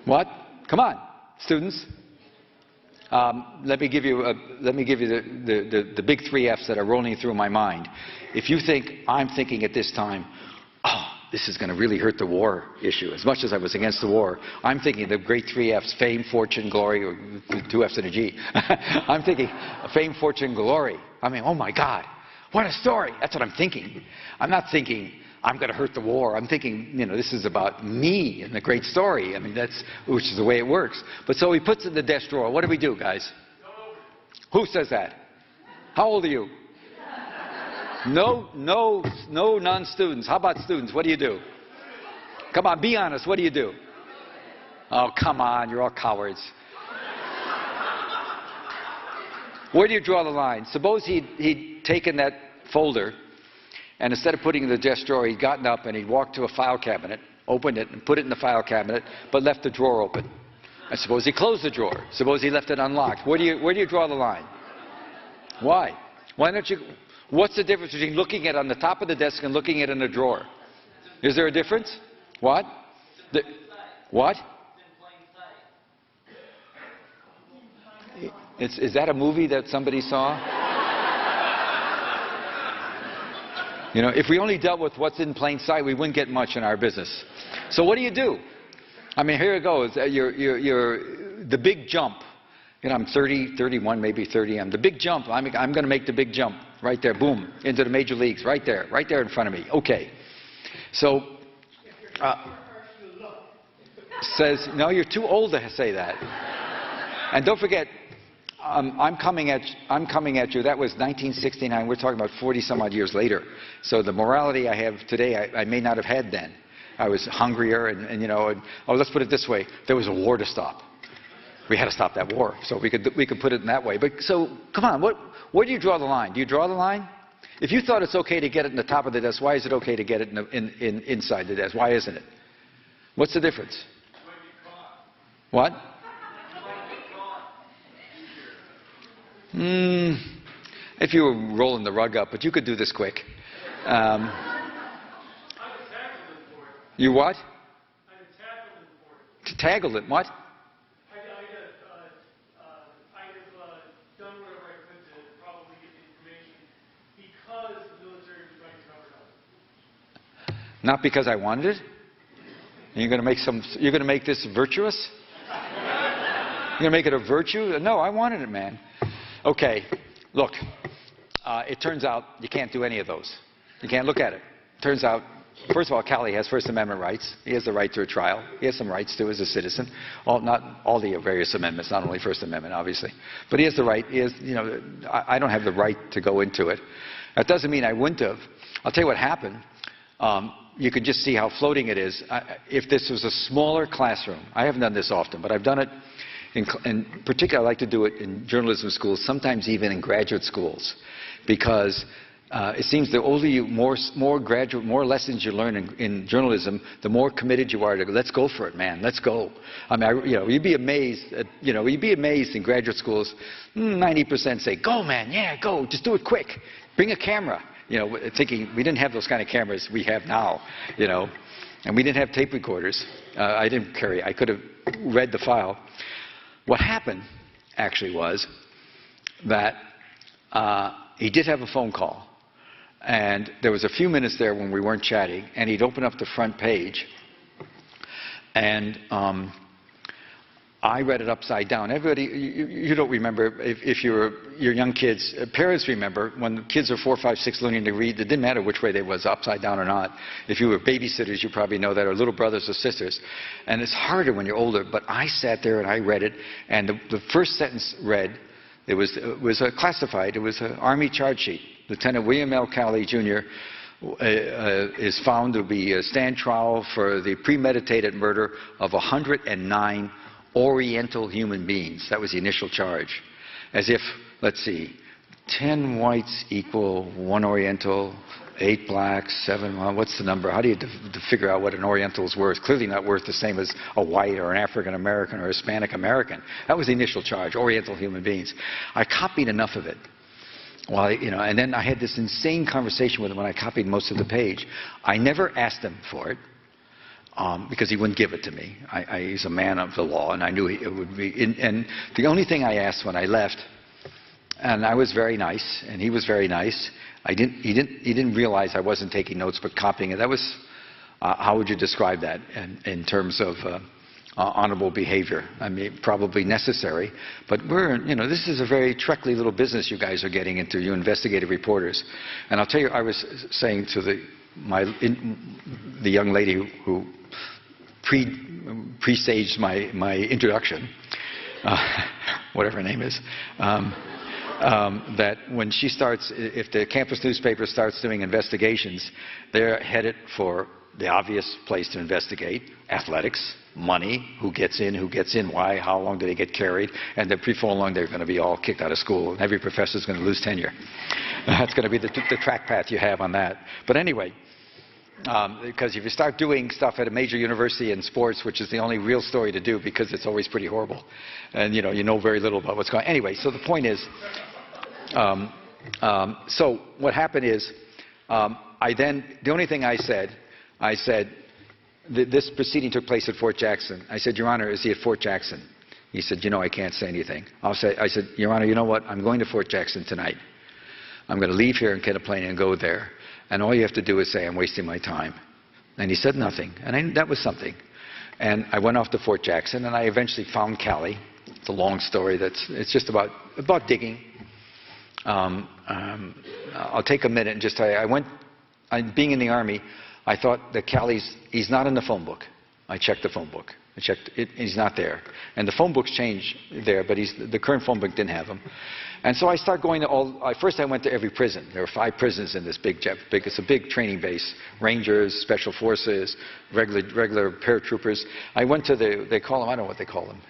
What? Come on, students. Let me give you the big 3 F's that are rolling through my mind. If you think I'm thinking at this time, oh, this is going to really hurt the war issue, as much as I was against the war, I'm thinking the great 3 F's, fame, fortune, glory, or 2 F's and a G. I'm thinking fame, fortune, glory. I mean, oh my God, what a story. That's what I'm thinking. I'm not thinking I'm going to hurt the war. I'm thinking, you know, this is about me and the great story. I mean, which is the way it works. But so he puts it in the desk drawer. What do we do, guys? Who says that? How old are you? No non-students. How about students? What do you do? Come on, be honest. What do you do? Oh, come on. You're all cowards. Where do you draw the line? Suppose he'd taken that folder, and instead of putting it in the desk drawer, he'd gotten up and he'd walked to a file cabinet, opened it, and put it in the file cabinet, but left the drawer open. And suppose he closed the drawer. Suppose he left it unlocked. Where do you draw the line? Why? Why don't you? What's the difference between looking at it on the top of the desk and looking at it in a drawer? Is there a difference? What? What? Is that a movie that somebody saw? You know, if we only dealt with what's in plain sight, we wouldn't get much in our business. So what do? I mean, here it goes. You're the big jump. You know, I'm 30, 31, maybe 30. I'm the big jump. I'm going to make the big jump right there. Boom, into the major leagues, right there in front of me. Okay. So says, no, you're too old to say that. And don't forget, I'm coming at you. That was 1969. We're talking about 40 some odd years later. So the morality I have today, I may not have had then. I was hungrier, and you know. Oh, let's put it this way: there was a war to stop. We had to stop that war, so we could put it in that way. But so, come on, where do you draw the line? Do you draw the line? If you thought it's okay to get it in the top of the desk, why is it okay to get it inside the desk? Why isn't it? What's the difference? What? If you were rolling the rug up, but you could do this quick. You what? To tackle it. What? I have done whatever I could to probably get the information because the military was trying to cover it up. Not because I wanted it? You're going to make this virtuous? You're going to make it a virtue? No, I wanted it, man. Okay, look, it turns out you can't do any of those. You can't look at it. Turns out, first of all, Cali has First Amendment rights. He has the right to a trial. He has some rights, too, as a citizen. Not all the various amendments, not only First Amendment, obviously. But he has the right. I don't have the right to go into it. That doesn't mean I wouldn't have. I'll tell you what happened. You could just see how floating it is. If this was a smaller classroom, I haven't done this often, but I've done it. In particular, I like to do it in journalism schools, sometimes even in graduate schools, because it seems the older you, more lessons you learn in journalism, the more committed you are to let's go for it, man, let's go. I mean, you'd be amazed. You'd be amazed in graduate schools. 90% say, "Go, man, yeah, go, just do it quick. Bring a camera." Thinking we didn't have those kind of cameras we have now. And we didn't have tape recorders. I didn't carry. I could have read the file. What happened actually was that he did have a phone call. And there was a few minutes there when we weren't chatting, and he'd open up the front page, and I read it upside down. Everybody, you don't remember, if your young kids, parents remember, when kids are 4, 5, 6 learning to read, it didn't matter which way they was, upside down or not. If you were babysitters, you probably know that, or little brothers or sisters. And it's harder when you're older, but I sat there and I read it, and the first sentence read, it was classified, it was an Army charge sheet. Lieutenant William L. Calley, Jr. Is found to be stand trial for the premeditated murder of 109 Oriental human beings. That was the initial charge. As if, let's see, 10 whites equal 1 Oriental, 8 blacks, 7, well, what's the number? How do you figure out what an Oriental is worth? Clearly not worth the same as a white or an African American or Hispanic American. That was the initial charge, Oriental human beings. I copied enough of it. Well, and then I had this insane conversation with him when I copied most of the page. I never asked him for it because he wouldn't give it to me. He's a man of the law, and I knew it would be. And the only thing I asked when I left, and I was very nice, and he was very nice. He didn't realize I wasn't taking notes but copying it. That was how would you describe that in terms of honorable behavior? I mean, probably necessary, but this is a very treacly little business you guys are getting into, you investigative reporters. And I'll tell you, I was saying to the young lady who presaged my introduction, whatever her name is, that when she starts, if the campus newspaper starts doing investigations, they're headed for the obvious place to investigate: athletics, money, who gets in, why, how long do they get carried, and then before long they're going to be all kicked out of school, and every professor is going to lose tenure. That's going to be the track path you have on that. But anyway, because if you start doing stuff at a major university in sports, which is the only real story to do because it's always pretty horrible, and you know very little about what's going on. Anyway, so the point is, so what happened is, the only thing I said, this proceeding took place at Fort Jackson. I said, Your Honor, is he at Fort Jackson? He said, I can't say anything. I said, Your Honor, you know what? I'm going to Fort Jackson tonight. I'm going to leave here and get a plane and go there. And all you have to do is say I'm wasting my time. And he said nothing. And that was something. And I went off to Fort Jackson, and I eventually found Calley. It's a long story. It's just about digging. I'll take a minute and just tell you, being in the Army, I thought that he's not in the phone book. I checked the phone book. I checked it, he's not there. And the phone books changed there, but the current phone book didn't have him. And so I started going to first I went to every prison. There were 5 prisons in this it's a big training base. Rangers, Special Forces, regular paratroopers. I went to they call them, I don't know what they call them,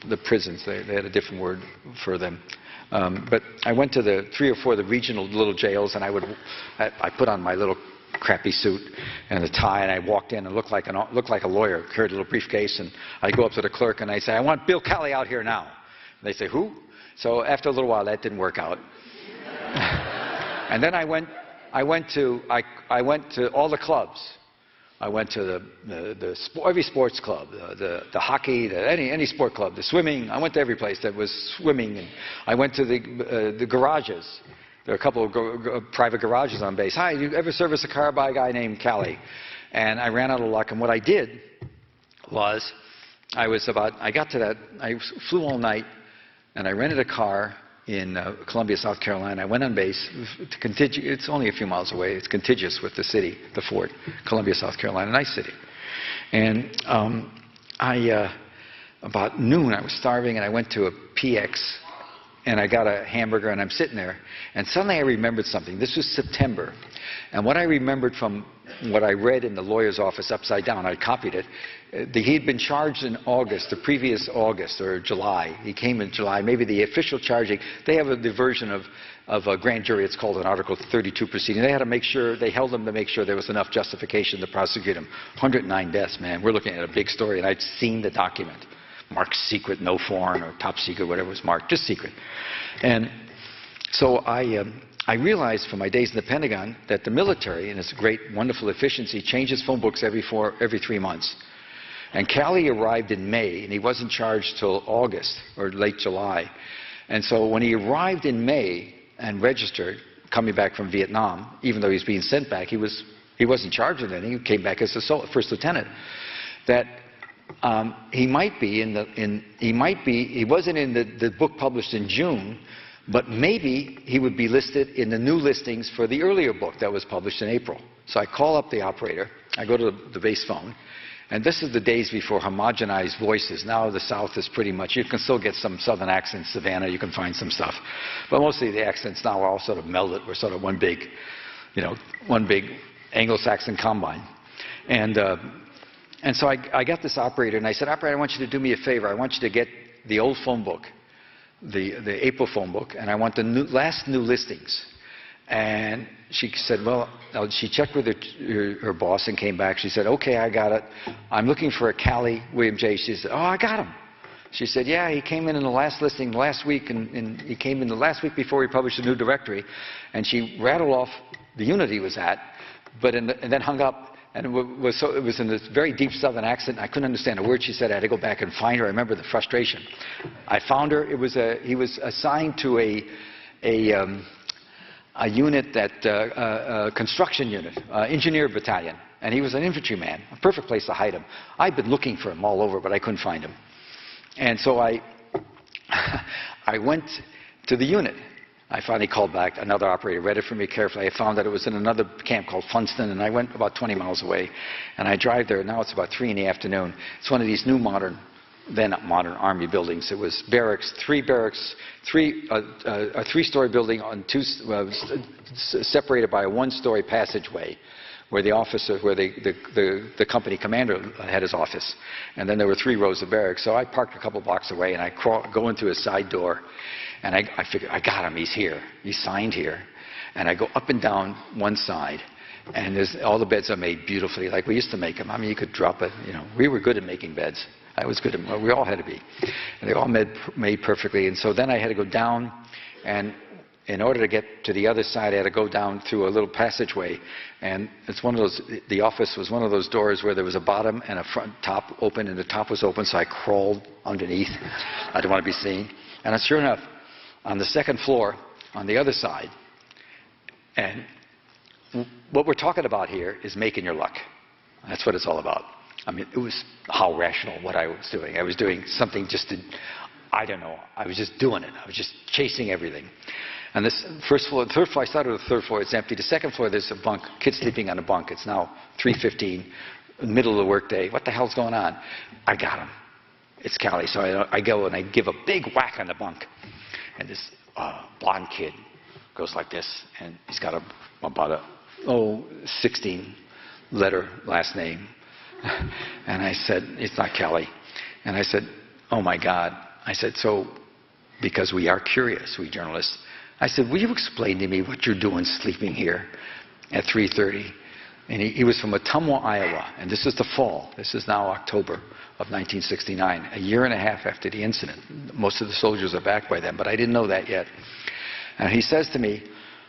the prisons. They had a different word for them. But I went to the 3 or 4 of the regional little jails, and I put on my little crappy suit and a tie, and I walked in and looked like a lawyer, carried a little briefcase, and I go up to the clerk and I say, I want Bill Calley out here now. And they say, who? So after a little while, that didn't work out. And then I went to all the clubs. I went to every sports club, the hockey, any sport club, the swimming. I went to every place that was swimming. And I went to the garages. There are a couple of private garages on base. Hi, you ever service a car by a guy named Calley? And I ran out of luck. And what I did was, I got to that, I flew all night, and I rented a car in Columbia, South Carolina. I went on base. It's only a few miles away. It's contiguous with the city, the fort, Columbia, South Carolina, nice city. And about noon, I was starving, and I went to a PX I got a hamburger, and I'm sitting there, and suddenly I remembered something. This was September, and what I remembered from what I read in the lawyer's office upside down, I copied it. He had been charged in August, the previous August or July. He came in July. Maybe the official charging, they have the version of a grand jury. It's called an Article 32 proceeding. They had to make sure, they held him to make sure there was enough justification to prosecute him. 109 deaths, man. We're looking at a big story, and I'd seen the document. Marked secret, no foreign, or top secret, whatever was marked, just secret. And so I realized from my days in the Pentagon that the military, in its great, wonderful efficiency, changes phone books every 3 months. And Cali arrived in May, and he wasn't charged till August or late July. And so when he arrived in May and registered, coming back from Vietnam, even though he was being sent back, he wasn't charged with anything. He came back as a first lieutenant. That he wasn't in the book published in June, but maybe he would be listed in the new listings for the earlier book that was published in April. So I call up the operator, I go to the base phone, and this is the days before homogenized voices. Now the South is pretty much, you can still get some Southern accents, Savannah, you can find some stuff. But mostly the accents now are all sort of melded. We're sort of one big Anglo-Saxon combine. And so I got this operator, and I said, operator, I want you to do me a favor. I want you to get the old phone book, the April phone book, and I want the last new listings. And she said, well, she checked with her boss and came back. She said, okay, I got it. I'm looking for a Cali William J. She said, oh, I got him. She said, yeah, he came in the last listing last week, and he came in the last week before we published a new directory. And she rattled off the unit he was at, and then hung up. And it was in this very deep Southern accent. I couldn't understand a word she said. I had to go back and find her. I remember the frustration. I found her. He was assigned to a unit, a construction unit, engineer battalion. And he was an infantryman, a perfect place to hide him. I'd been looking for him all over, but I couldn't find him. And so I went to the unit. I finally called back. Another operator read it for me carefully. I found that it was in another camp called Funston, and I went about 20 miles away. And I drive there. Now it's about 3 in the afternoon. It's one of these new modern Army buildings. It was barracks, a 3-story building on separated by a 1-story passageway, where the company commander had his office. And then there were 3 rows of barracks. So I parked a couple blocks away, and I go into a side door. And I figured, I got him, he's here. He's signed here. And I go up and down one side, and all the beds are made beautifully, like we used to make them. I mean, you could drop it, We were good at making beds. I was good at, we all had to be. And they all made perfectly. And so then I had to go down, and in order to get to the other side, I had to go down through a little passageway. And it's one of those, the office was one of those doors where there was a bottom and a front top open, and the top was open, so I crawled underneath. I didn't want to be seen. And sure enough, on the second floor, on the other side, and what we're talking about here is making your luck. That's what it's all about. I mean, it was how rational what I was doing. I was doing something I don't know. I was just doing it. I was just chasing everything. And this first floor, third floor, I started with the third floor. It's empty. The second floor, there's a bunk, kids sleeping on a bunk. It's now 3:15, middle of the workday. What the hell's going on? I got him. It's Cali. So I go and I give a big whack on the bunk. And this blonde kid goes like this, and he's got about a 16-letter last name. And I said, it's not Kelly. And I said, oh my God. I said, so, because we are curious, we journalists. I said, will you explain to me what you're doing sleeping here at 3:30? And he was from Ottumwa, Iowa. And this is the fall. This is now October of 1969, a year and a half after the incident. Most of the soldiers are back by then, but I didn't know that yet. And he says to me,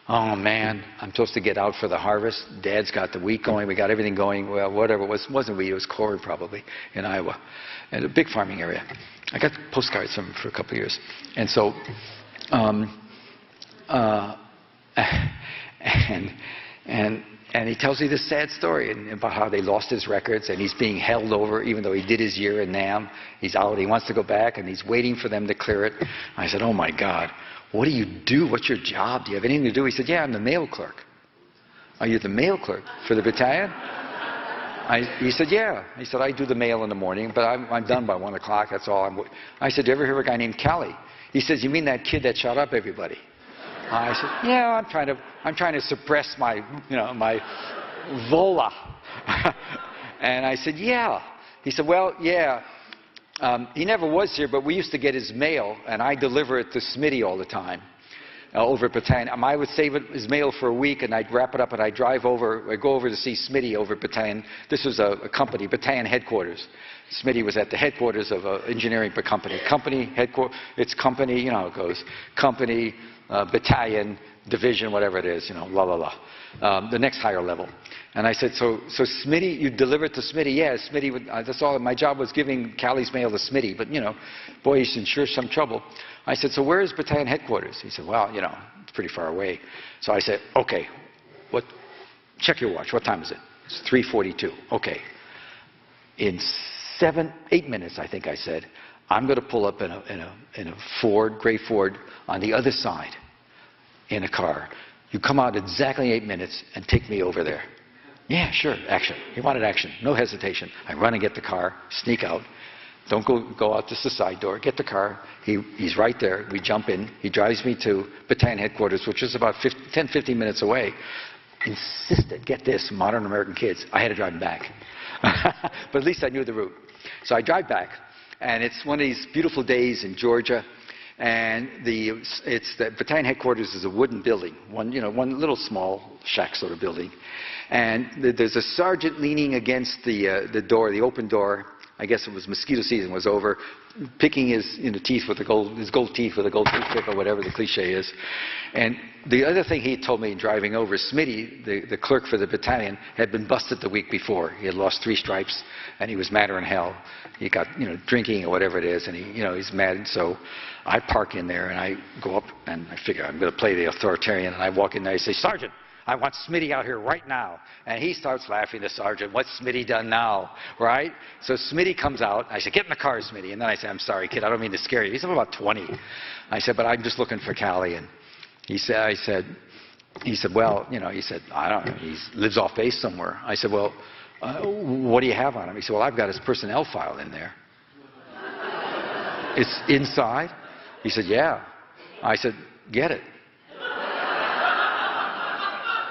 oh man, I'm supposed to get out for the harvest. Dad's got the wheat going. We got everything going. Well, whatever. It wasn't wheat. It was corn probably in Iowa. And a big farming area. I got postcards from him for a couple of years. And so, and he tells me this sad story about how they lost his records, and he's being held over even though he did his year in NAM. He's out. He wants to go back, and he's waiting for them to clear it. I said, oh my God, what do you do? What's your job? Do you have anything to do? He said, yeah, I'm the mail clerk. Are you the mail clerk for the battalion? He said, yeah. He said, I do the mail in the morning, but I'm done by 1 o'clock. That's all. I said, do you ever hear of a guy named Kelly? He says, you mean that kid that shot up everybody? I said, yeah, I'm trying to suppress my, my vola. And I said, yeah. He said, well, yeah. He never was here, but we used to get his mail, and I deliver it to Smitty all the time over at Battalion. I would save his mail for a week, and I'd wrap it up, and I'd go over to see Smitty over at Battalion. This was a company, Battalion headquarters. Smitty was at the headquarters of an engineering company. Company, headquarters, it's company, you know how it goes. Company, battalion, division, whatever it is, la la la. The next higher level. And I said, so Smitty, you deliver it to Smitty? Yeah, Smitty would, that's all. My job was giving Callie's mail to Smitty, but, boy, he's in sure some trouble. I said, so where is battalion headquarters? He said, well, it's pretty far away. So I said, okay, check your watch. What time is it? It's 3:42. Okay. In 8 minutes, I think I said, I'm going to pull up in a Ford, gray Ford, on the other side in a car. You come out exactly 8 minutes and take me over there. Yeah, sure, action. He wanted action, no hesitation. I run and get the car, sneak out. Don't go out just the side door. Get the car. He's right there. We jump in. He drives me to battalion headquarters, which is about 10, 15 minutes away. Insisted, get this, modern American kids. I had to drive him back. But at least I knew the route. So I drive back, and it's one of these beautiful days in Georgia. And the battalion headquarters is a wooden building, one little small shack sort of building. And there's a sergeant leaning against the door, the open door. I guess it was mosquito season was over, picking his teeth with his gold teeth with a gold toothpick or whatever the cliche is. And the other thing he told me driving over, Smitty, the clerk for the battalion, had been busted the week before. He had lost 3 stripes, and he was madder than hell. He got drinking or whatever it is, and he's mad. And so I park in there, and I go up, and I figure I'm going to play the authoritarian, and I walk in there. I say, Sergeant, I want Smitty out here right now. And he starts laughing, the sergeant. What's Smitty done now? Right? So Smitty comes out. I said, get in the car, Smitty. And then I said, I'm sorry, kid. I don't mean to scare you. He's about 20. I said, but I'm just looking for Callie. And he said, well, he said, I don't know. He lives off base somewhere. I said, well, what do you have on him? He said, well, I've got his personnel file in there. It's inside? He said, yeah. I said, get it.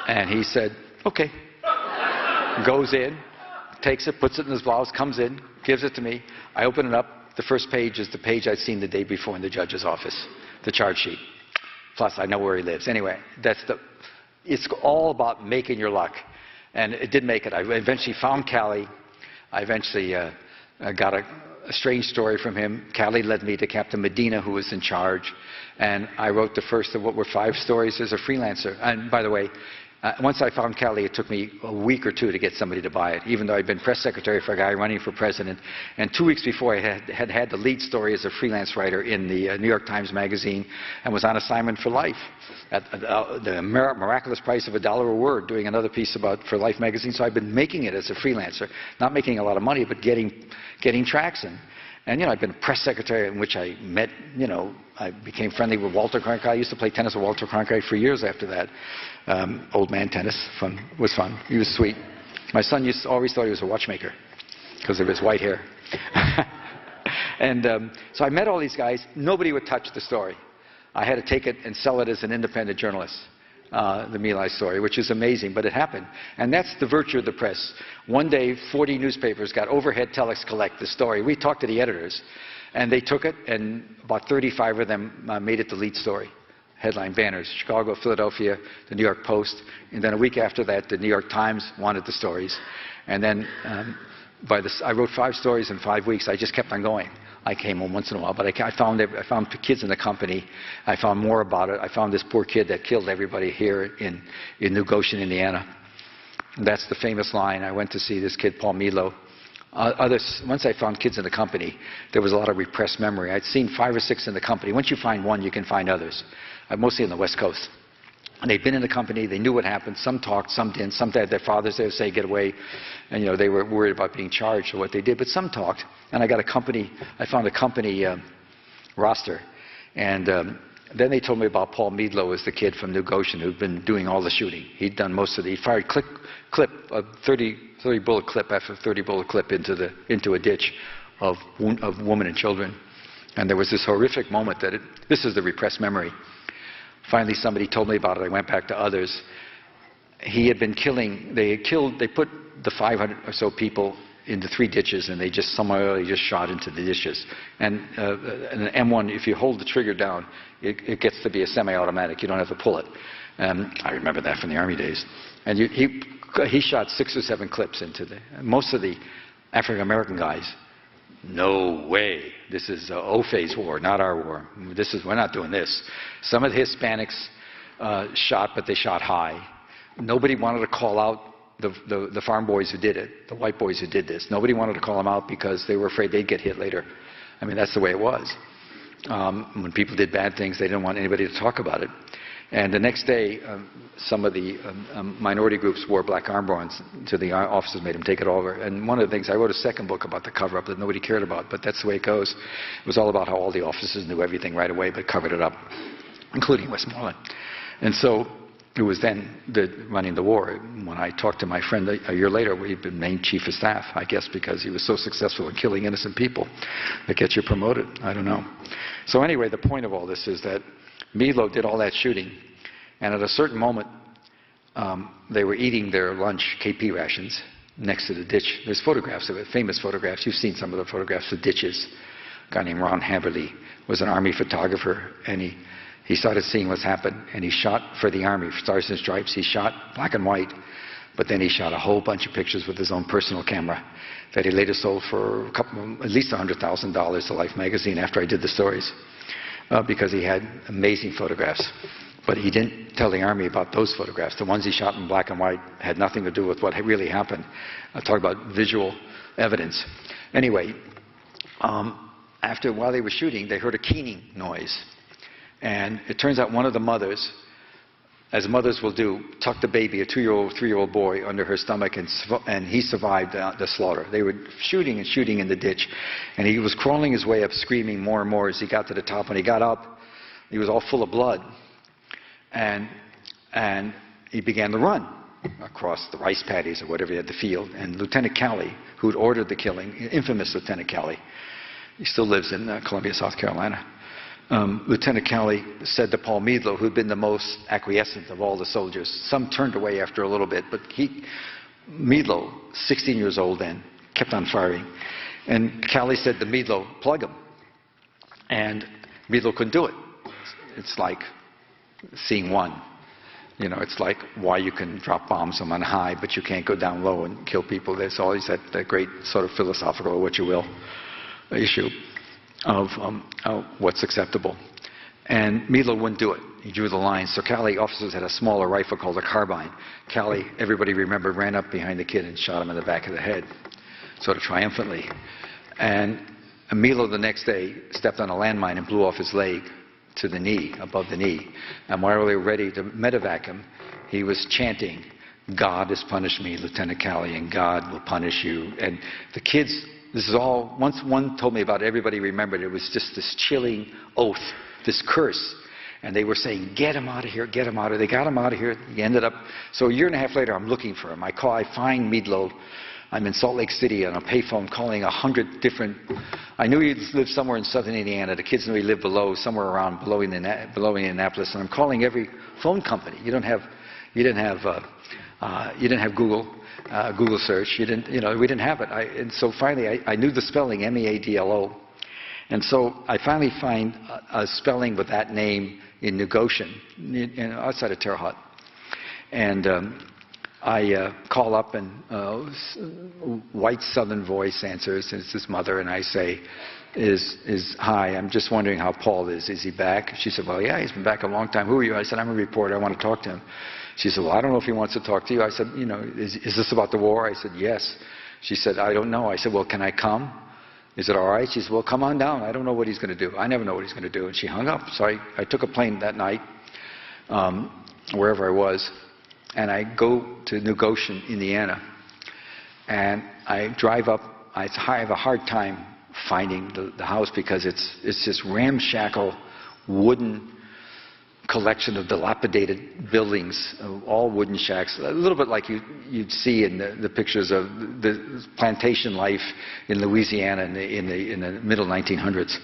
And he said, okay. Goes in, takes it, puts it in his blouse, comes in, gives it to me. I open it up. The first page is the page I'd seen the day before in the judge's office, the charge sheet. Plus, I know where he lives. Anyway, it's all about making your luck. And it did make it. I eventually found Callie. I eventually got a strange story from him. Callie led me to Captain Medina, who was in charge. And I wrote the first of what were 5 stories as a freelancer. And by the way, once I found Callie, it took me a week or 2 to get somebody to buy it, even though I'd been press secretary for a guy running for president. And 2 weeks before, I had the lead story as a freelance writer in the New York Times Magazine and was on assignment for life at the miraculous price of $1 a word, doing another piece for Life magazine. So I've been making it as a freelancer, not making a lot of money, but getting traction. And, I've been a press secretary in which I met, I became friendly with Walter Cronkite. I used to play tennis with Walter Cronkite for years after that. Old man tennis, was fun. He was sweet. My son always thought he was a watchmaker because of his white hair. And so I met all these guys. Nobody would touch the story. I had to take it and sell it as an independent journalist. The My Lai story, which is amazing, but it happened. And that's the virtue of the press. One day, 40 newspapers got overhead telex collect the story. We talked to the editors, and they took it, and about 35 of them made it the lead story. Headline banners, Chicago, Philadelphia, the New York Post, and then a week after that, the New York Times wanted the stories. And then I wrote 5 stories in 5 weeks. I just kept on going. I came home once in a while, but I found kids in the company. I found more about it. I found this poor kid that killed everybody here in New Goshen, Indiana. And that's the famous line. I went to see this kid, Paul Milo. Once I found kids in the company, there was a lot of repressed memory. I'd seen 5 or 6 in the company. Once you find one, you can find others. Mostly on the West Coast. And they'd been in the company, they knew what happened. Some talked, some didn't. Some had their fathers there say, get away. And, they were worried about being charged for what they did. But some talked. And I found a company roster. And then they told me about Paul Meadlow as the kid from New Goshen who'd been doing all the shooting. He'd done most of he fired a 30 bullet clip after 30 bullet clip into a ditch of women and children. And there was this horrific moment that this is the repressed memory. Finally, somebody told me about it. I went back to others. He had been killing, they put the 500 or so people into 3 ditches, and they just summarily just shot into the ditches. And an M1, if you hold the trigger down, it gets to be a semi-automatic. You don't have to pull it. I remember that from the Army days. And he shot 6 or 7 clips into most of the African American guys. No way. This is O-phase war, not our war. We're not doing this. Some of the Hispanics shot, but they shot high. Nobody wanted to call out the farm boys who did it, the white boys who did this. Nobody wanted to call them out because they were afraid they'd get hit later. I mean, that's the way it was. When people did bad things, they didn't want anybody to talk about it. And the next day, some of the minority groups wore black armbands to the officers, made them take it over. And one of the things, I wrote a second book about the cover-up that nobody cared about, but that's the way it goes. It was all about how all the officers knew everything right away, but covered it up, including Westmoreland. And so it was then running the war. When I talked to my friend a year later, he'd been named chief of staff, I guess because he was so successful in killing innocent people that gets you promoted. I don't know. So anyway, the point of all this is that Meadlow did all that shooting, and at a certain moment, they were eating their lunch, KP rations, next to the ditch. There's photographs of it, famous photographs. You've seen some of the photographs of ditches. A guy named Ron Haverly was an Army photographer, and he started seeing what's happened, and he shot for the Army, for Stars and Stripes. He shot black and white, but then he shot a whole bunch of pictures with his own personal camera that he later sold for at least $100,000 to Life magazine after I did the stories, because he had amazing photographs. But he didn't tell the Army about those photographs. The ones he shot in black and white had nothing to do with what really happened. I talk about visual evidence. Anyway, while they were shooting, they heard a keening noise. And it turns out one of the mothers, as mothers will do, tucked the baby, a 2-year-old, 3-year-old boy, under her stomach, and he survived the slaughter. They were shooting and shooting in the ditch. And he was crawling his way up, screaming more and more as he got to the top. When he got up, he was all full of blood. And he began to run across the rice paddies or whatever he had, the field. And Lieutenant Calley, who had ordered the killing, infamous Lieutenant Calley, he still lives in Columbia, South Carolina. Lieutenant Calley said to Paul Meadlow, who had been the most acquiescent of all the soldiers, some turned away after a little bit, but Meadlow, 16 years old then, kept on firing. And Calley said to Meadlow, plug him. And Meadlow couldn't do it. It's like seeing one. You know, it's like why you can drop bombs from on high, but you can't go down low and kill people. There's always that great sort of philosophical, or what you will, issue of what's acceptable. And Meadlow wouldn't do it. He drew the line. So Calley officers had a smaller rifle called a carbine. Calley, everybody remembered, ran up behind the kid and shot him in the back of the head, sort of triumphantly. And Meadlow the next day stepped on a landmine and blew off his leg to the knee, above the knee. And while they were ready to medevac him, he was chanting, "God has punished me, Lieutenant Calley, and God will punish you." And the kids, this is all, once one told me about it, everybody remembered it. It was just this chilling oath, this curse. And they were saying, get him out of here, get him out of here. They got him out of here. He ended up, so a year and a half later, I'm looking for him. I find Meadlow. I'm in Salt Lake City on a payphone calling 100 different, I knew he lived somewhere in southern Indiana. The kids knew he lived somewhere around below Indianapolis. And I'm calling every phone company. You didn't have Google search. We didn't have it. And so finally, I knew the spelling, Meadlo. And so I finally find a spelling with that name in Negocian, outside of Terre Haute. And I call up, and white southern voice answers, and it's his mother, and I say, hi, I'm just wondering how Paul is. Is he back? She said, well, yeah, he's been back a long time. Who are you? I said, I'm a reporter. I want to talk to him. She said, well, I don't know if he wants to talk to you. I said, is this about the war? I said, yes. She said, I don't know. I said, well, can I come? Is it all right? She said, well, come on down. I don't know what he's going to do. I never know what he's going to do. And she hung up. So I took a plane that night, wherever I was, and I go to Negocian, Indiana. And I drive up. I have a hard time finding the house because it's this ramshackle wooden collection of dilapidated buildings, all wooden shacks, a little bit like you'd see in the pictures of the plantation life in Louisiana in the middle 1900s.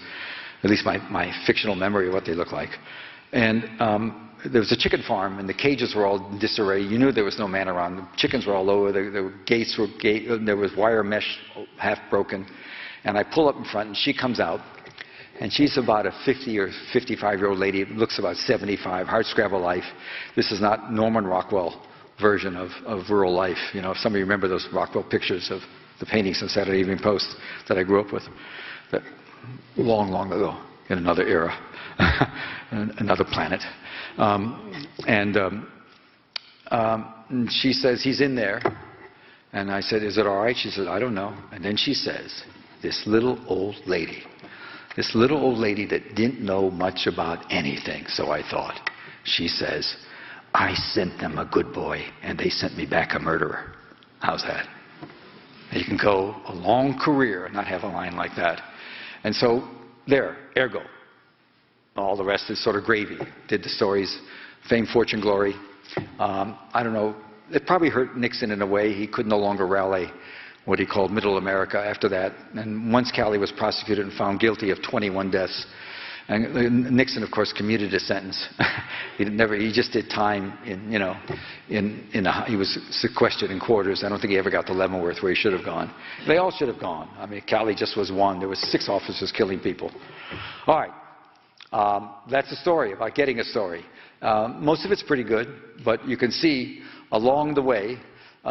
at least my fictional memory of what they look like. And there was a chicken farm, and the cages were all in disarray. You knew there was no man around. The chickens were all over. The gates were there was wire mesh half broken. And I pull up in front, and she comes out. And she's about a 50 or 55-year-old lady, looks about 75, hardscrabble life. This is not Norman Rockwell version of rural life. You know, if some of you remember those Rockwell pictures of the paintings in Saturday Evening Post that I grew up with, that long, long ago, in another era, another planet. And she says, he's in there. And I said, is it all right? She said, I don't know. And then she says, this little old lady that didn't know much about anything, so I thought. She says, I sent them a good boy, and they sent me back a murderer. How's that? You can go a long career and not have a line like that. And so, there, ergo. All the rest is sort of gravy. Did the stories, fame, fortune, glory. I don't know. It probably hurt Nixon in a way. He could no longer rally what he called Middle America after that. And once Calley was prosecuted and found guilty of 21 deaths, and Nixon, of course, commuted his sentence. He just did time he was sequestered in quarters. I don't think he ever got to Leavenworth where he should have gone. They all should have gone. I mean, Calley just was one. There was 6 officers killing people. All right. That's a story about getting a story. Most of it's pretty good, but you can see along the way,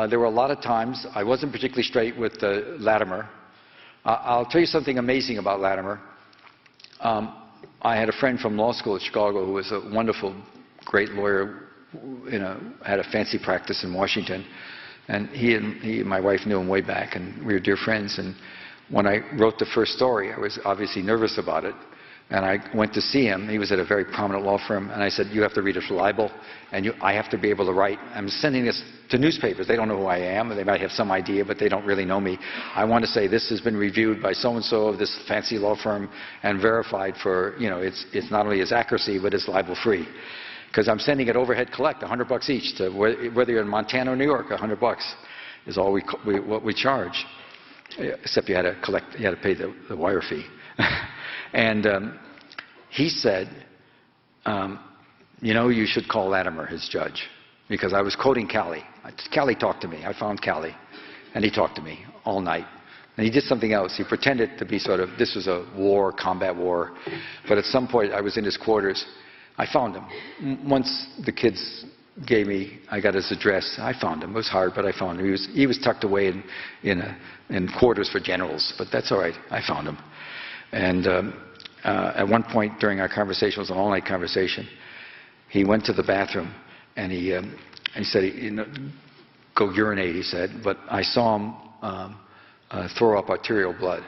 there were a lot of times I wasn't particularly straight with Latimer. I'll tell you something amazing about Latimer. I had a friend from law school at Chicago who was a wonderful, great lawyer, had a fancy practice in Washington. And he and my wife knew him way back, and we were dear friends. And when I wrote the first story, I was obviously nervous about it. And I went to see him. He was at a very prominent law firm. And I said, you have to read it for libel, and I have to be able to write. I'm sending this to newspapers. They don't know who I am. They might have some idea, but they don't really know me. I want to say this has been reviewed by so-and-so of this fancy law firm and verified for, it's not only its accuracy, but it's libel-free. Because I'm sending it overhead collect, $100 each, to whether you're in Montana or New York, $100 is all what we charge. Except you had to pay the wire fee. And he said, you should call Latimer his judge. Because I was quoting Calley. Calley talked to me. I found Calley. And he talked to me all night. And he did something else. He pretended to be this was a war, combat war. But at some point, I was in his quarters. I found him. Once the kids I got his address. I found him. It was hard, but I found him. He was tucked away in quarters for generals. But that's all right. I found him. And at one point during our conversation, it was an all-night conversation, he went to the bathroom and he said, go urinate, he said. But I saw him throw up arterial blood.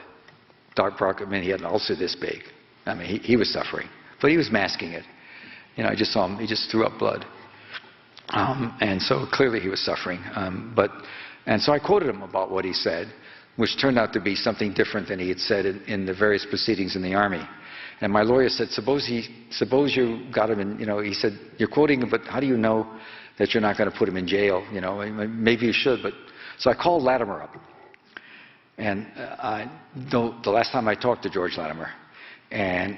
He had an ulcer this big. I mean, he was suffering. But he was masking it. I just saw him. He just threw up blood. And so clearly he was suffering. And so I quoted him about what he said, which turned out to be something different than he had said in the various proceedings in the Army. And my lawyer said, suppose you got him in, he said, you're quoting him, but how do you know that you're not going to put him in jail? Maybe you should. So I called Latimer up. And the last time I talked to George Latimer, and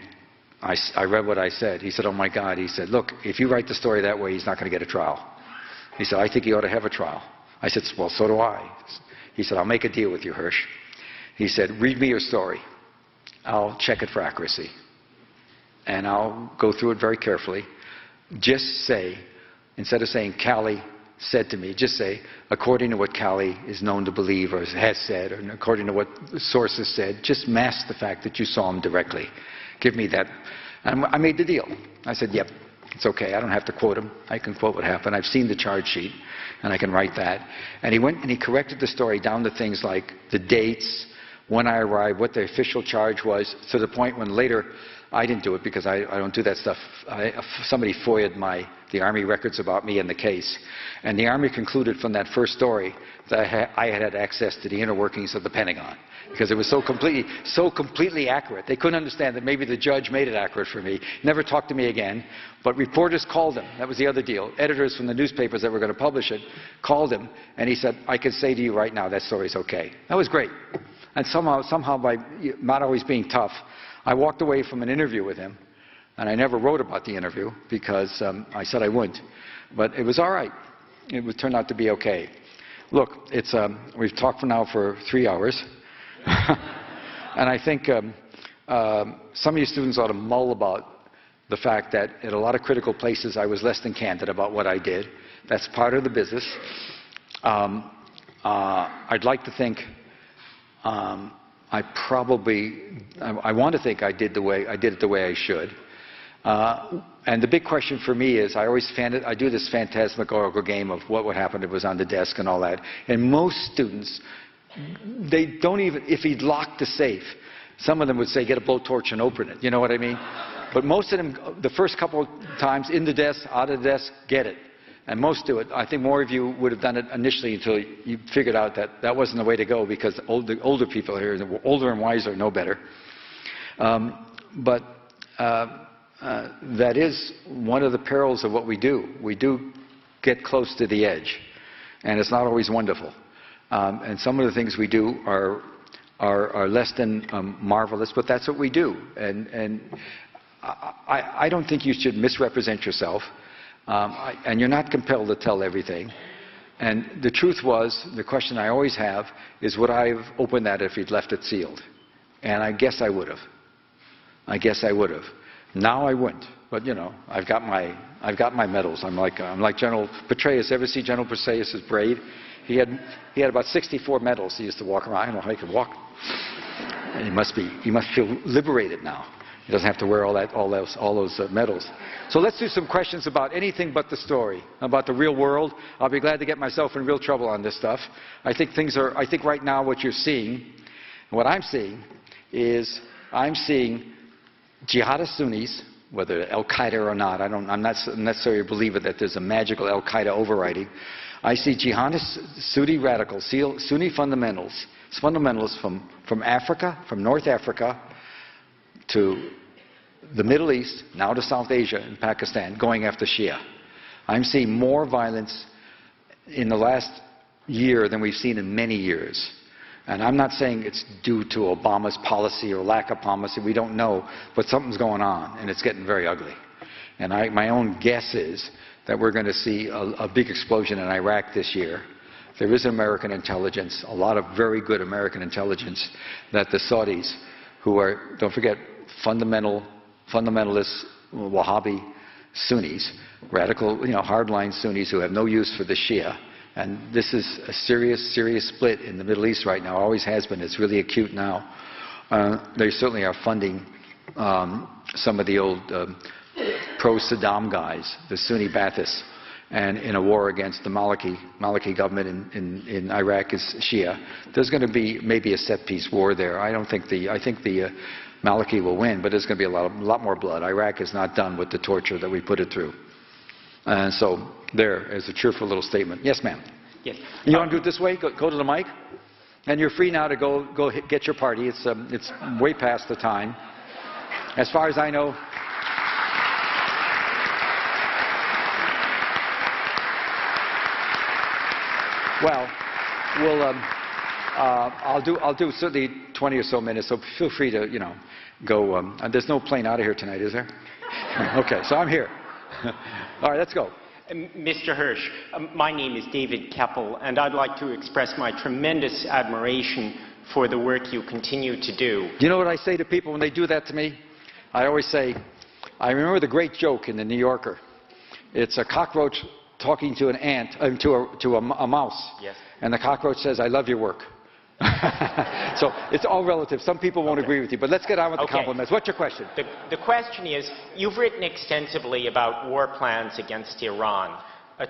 I read what I said. He said, oh my God. He said, look, if you write the story that way, he's not going to get a trial. He said, I think he ought to have a trial. I said, well, so do I. He said, I'll make a deal with you, Hersh. He said, read me your story. I'll check it for accuracy. And I'll go through it very carefully. Just say, instead of saying Calley said to me, just say, according to what Calley is known to believe or has said, or according to what sources said, just mask the fact that you saw him directly. Give me that. And I made the deal. I said, yep, it's okay. I don't have to quote him. I can quote what happened. I've seen the charge sheet, and I can write that. And he went and he corrected the story down to things like the dates, when I arrived, what the official charge was, to the point when later, I didn't do it because I don't do that stuff. Somebody FOIA'd the Army records about me and the case. And the Army concluded from that first story that I had access to the inner workings of the Pentagon. Because it was so completely accurate. They couldn't understand that maybe the judge made it accurate for me. Never talked to me again. But reporters called him. That was the other deal. Editors from the newspapers that were going to publish it called him. And he said, I can say to you right now that story's okay. That was great. And somehow by not always being tough, I walked away from an interview with him, and I never wrote about the interview because I said I wouldn't. But it was all right. It would turn out to be okay. Look, we've talked now for 3 hours, and I think some of you students ought to mull about the fact that at a lot of critical places I was less than candid about what I did. That's part of the business. I'd like to think I want to think I did it the way I should. And the big question for me is, I do this phantasmagorical game of what would happen if it was on the desk and all that. And most students, they don't even, if he'd locked the safe, some of them would say, get a blowtorch and open it. You know what I mean? But most of them, the first couple of times, in the desk, out of the desk, get it. And most do it. I think more of you would have done it initially until you figured out that that wasn't the way to go, because older people here, older and wiser, know better. But that is one of the perils of what we do. We do get close to the edge, and it's not always wonderful. And some of the things we do are less than marvelous, but that's what we do. And I don't think you should misrepresent yourself. And you're not compelled to tell everything. And the truth was, the question I always have is, would I have opened that if he'd left it sealed? And I guess I would have. I guess I would have. Now I wouldn't. But you know, I've got my medals. I'm like General Petraeus. Ever see General Petraeus' braid? He had about 64 medals. He used to walk around. I don't know how he could walk. And he must feel liberated now. He doesn't have to wear all those medals. So let's do some questions about anything but the story, about the real world. I'll be glad to get myself in real trouble on this stuff. I think right now what you're seeing, what I'm seeing, is I'm seeing jihadist Sunnis, whether Al-Qaeda or not. I'm not necessarily a believer that there's a magical Al-Qaeda overriding. I see jihadist Sunni radicals, Sunni fundamentalists from Africa, from North Africa, to the Middle East, now to South Asia and Pakistan, going after Shia. I'm seeing more violence in the last year than we've seen in many years. And I'm not saying it's due to Obama's policy or lack of policy. We don't know. But something's going on, and it's getting very ugly. And my own guess is that we're going to see a big explosion in Iraq this year. There is American intelligence, a lot of very good American intelligence, that the Saudis, who are, don't forget, fundamentalist Wahhabi Sunnis, radical, hardline Sunnis who have no use for the Shia. And this is a serious split in the Middle East right now. Always has been. It's really acute now. They certainly are funding some of the old pro-Saddam guys, the Sunni Baathists, and in a war against the Maliki government in Iraq is Shia. There's going to be maybe a set-piece war there. I think the Maliki will win, but there's going to be a lot more blood. Iraq is not done with the torture that we put it through. And so there is a cheerful little statement. Yes, ma'am. Yes. You want to do it this way? Go to the mic, and you're free now to go get your party. It's way past the time, as far as I know. Well, I'll do certainly 20 or so minutes, so feel free to, go. There's no plane out of here tonight, is there? Okay, so I'm here. All right, let's go. Mr. Hersh, my name is David Keppel, and I'd like to express my tremendous admiration for the work you continue to do. You know what I say to people when they do that to me? I always say, I remember the great joke in The New Yorker. It's a cockroach talking to an ant, to a mouse. Yes. And the cockroach says, I love your work. So it's all relative. Some people won't agree with you, but let's get on with the compliments. What's your question? The question is, you've written extensively about war plans against Iran.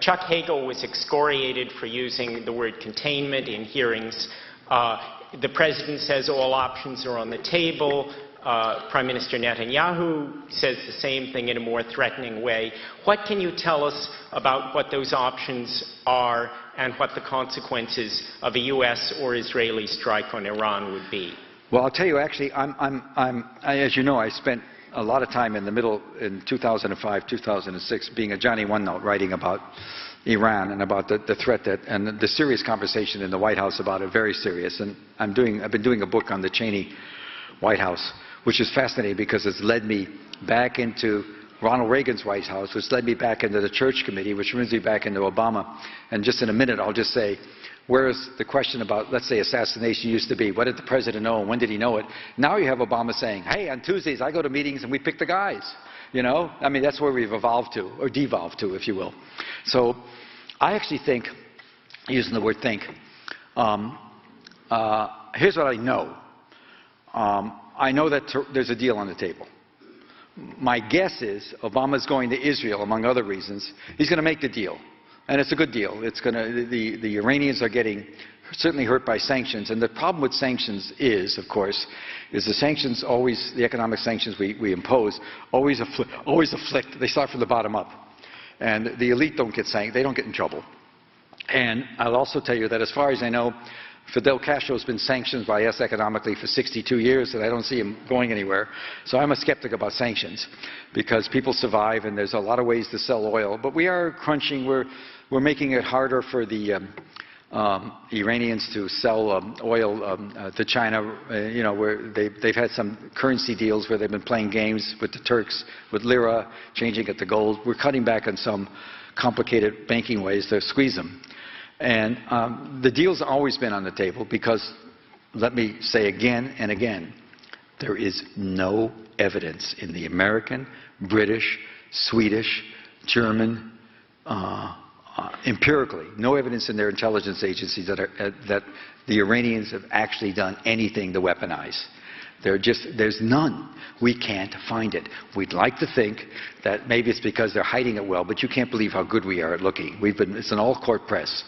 Chuck Hagel was excoriated for using the word containment in hearings. The president says all options are on the table. Prime Minister Netanyahu says the same thing in a more threatening way. What can you tell us about what those options are and what the consequences of a U.S. or Israeli strike on Iran would be? Well, I'll tell you, actually, as you know, I spent a lot of time in 2005, 2006, being a Johnny One-Note, writing about Iran and about the threat and the serious conversation in the White House about it, very serious. And I've been doing a book on the Cheney White House, which is fascinating because it's led me back into Ronald Reagan's White House, which led me back into the Church Committee, which brings me back into Obama. And just in a minute, I'll just say, whereas the question about, let's say, assassination used to be, what did the president know and when did he know it? Now you have Obama saying, hey, on Tuesdays I go to meetings and we pick the guys. You know? I mean, that's where we've evolved to, or devolved to, if you will. So I actually think, using the word think, here's what I know. I know that there's a deal on the table. My guess is Obama's going to Israel, among other reasons. He's going to make the deal. And it's a good deal. It's going to, the Iranians are getting certainly hurt by sanctions. And the problem with sanctions is, of course, is the sanctions always, the economic sanctions we impose, always afflict, they start from the bottom up. And the elite don't get sanctioned, they don't get in trouble. And I'll also tell you that as far as I know, Fidel Castro has been sanctioned by us economically for 62 years, and I don't see him going anywhere. So I'm a skeptic about sanctions, because people survive, and there's a lot of ways to sell oil. But we are crunching. We're making it harder for the Iranians to sell oil to China. You know, where they've had some currency deals where they've been playing games with the Turks, with lira, changing it to gold. We're cutting back on some complicated banking ways to squeeze them. And the deal's always been on the table because, let me say again and again, there is no evidence in the American, British, Swedish, German, empirically, no evidence in their intelligence agencies that the Iranians have actually done anything to weaponize. There's none. We can't find it. We'd like to think that maybe it's because they're hiding it well, but you can't believe how good we are at looking. It's an all-court press.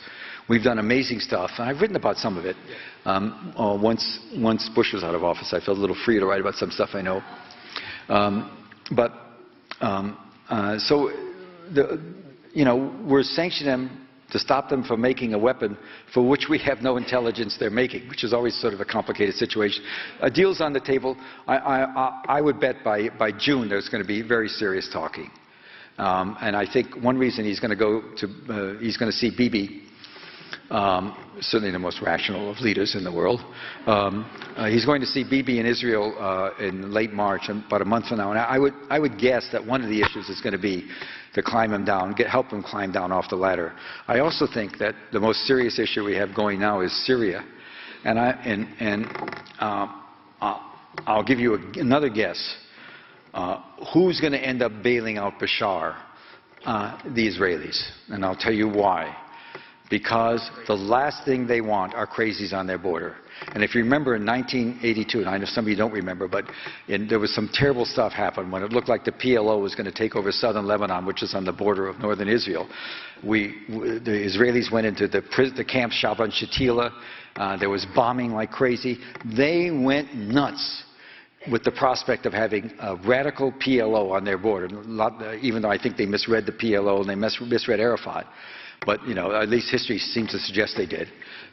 We've done amazing stuff, and I've written about some of it. Once Bush was out of office, I felt a little free to write about some stuff I know. You know, we're sanctioning them to stop them from making a weapon for which we have no intelligence they're making, which is always sort of a complicated situation. A deal's on the table. I would bet by June there's going to be very serious talking. And I think one reason he's going to see Bibi, certainly the most rational of leaders in the world. He's going to see Bibi in Israel in late March, about a month from now. And I would guess that one of the issues is going to be to climb him down, help him climb down off the ladder. I also think that the most serious issue we have going now is Syria. And I'll give you another guess. Who's going to end up bailing out Bashar? The Israelis. And I'll tell you why. Because the last thing they want are crazies on their border. And if you remember in 1982, and I know some of you don't remember, but there was some terrible stuff happened when it looked like the PLO was going to take over southern Lebanon, which is on the border of northern Israel. The Israelis went into the camp Shaban Shatila. There was bombing like crazy. They went nuts with the prospect of having a radical PLO on their border, even though I think they misread the PLO and they misread Arafat. But, you know, at least history seems to suggest they did.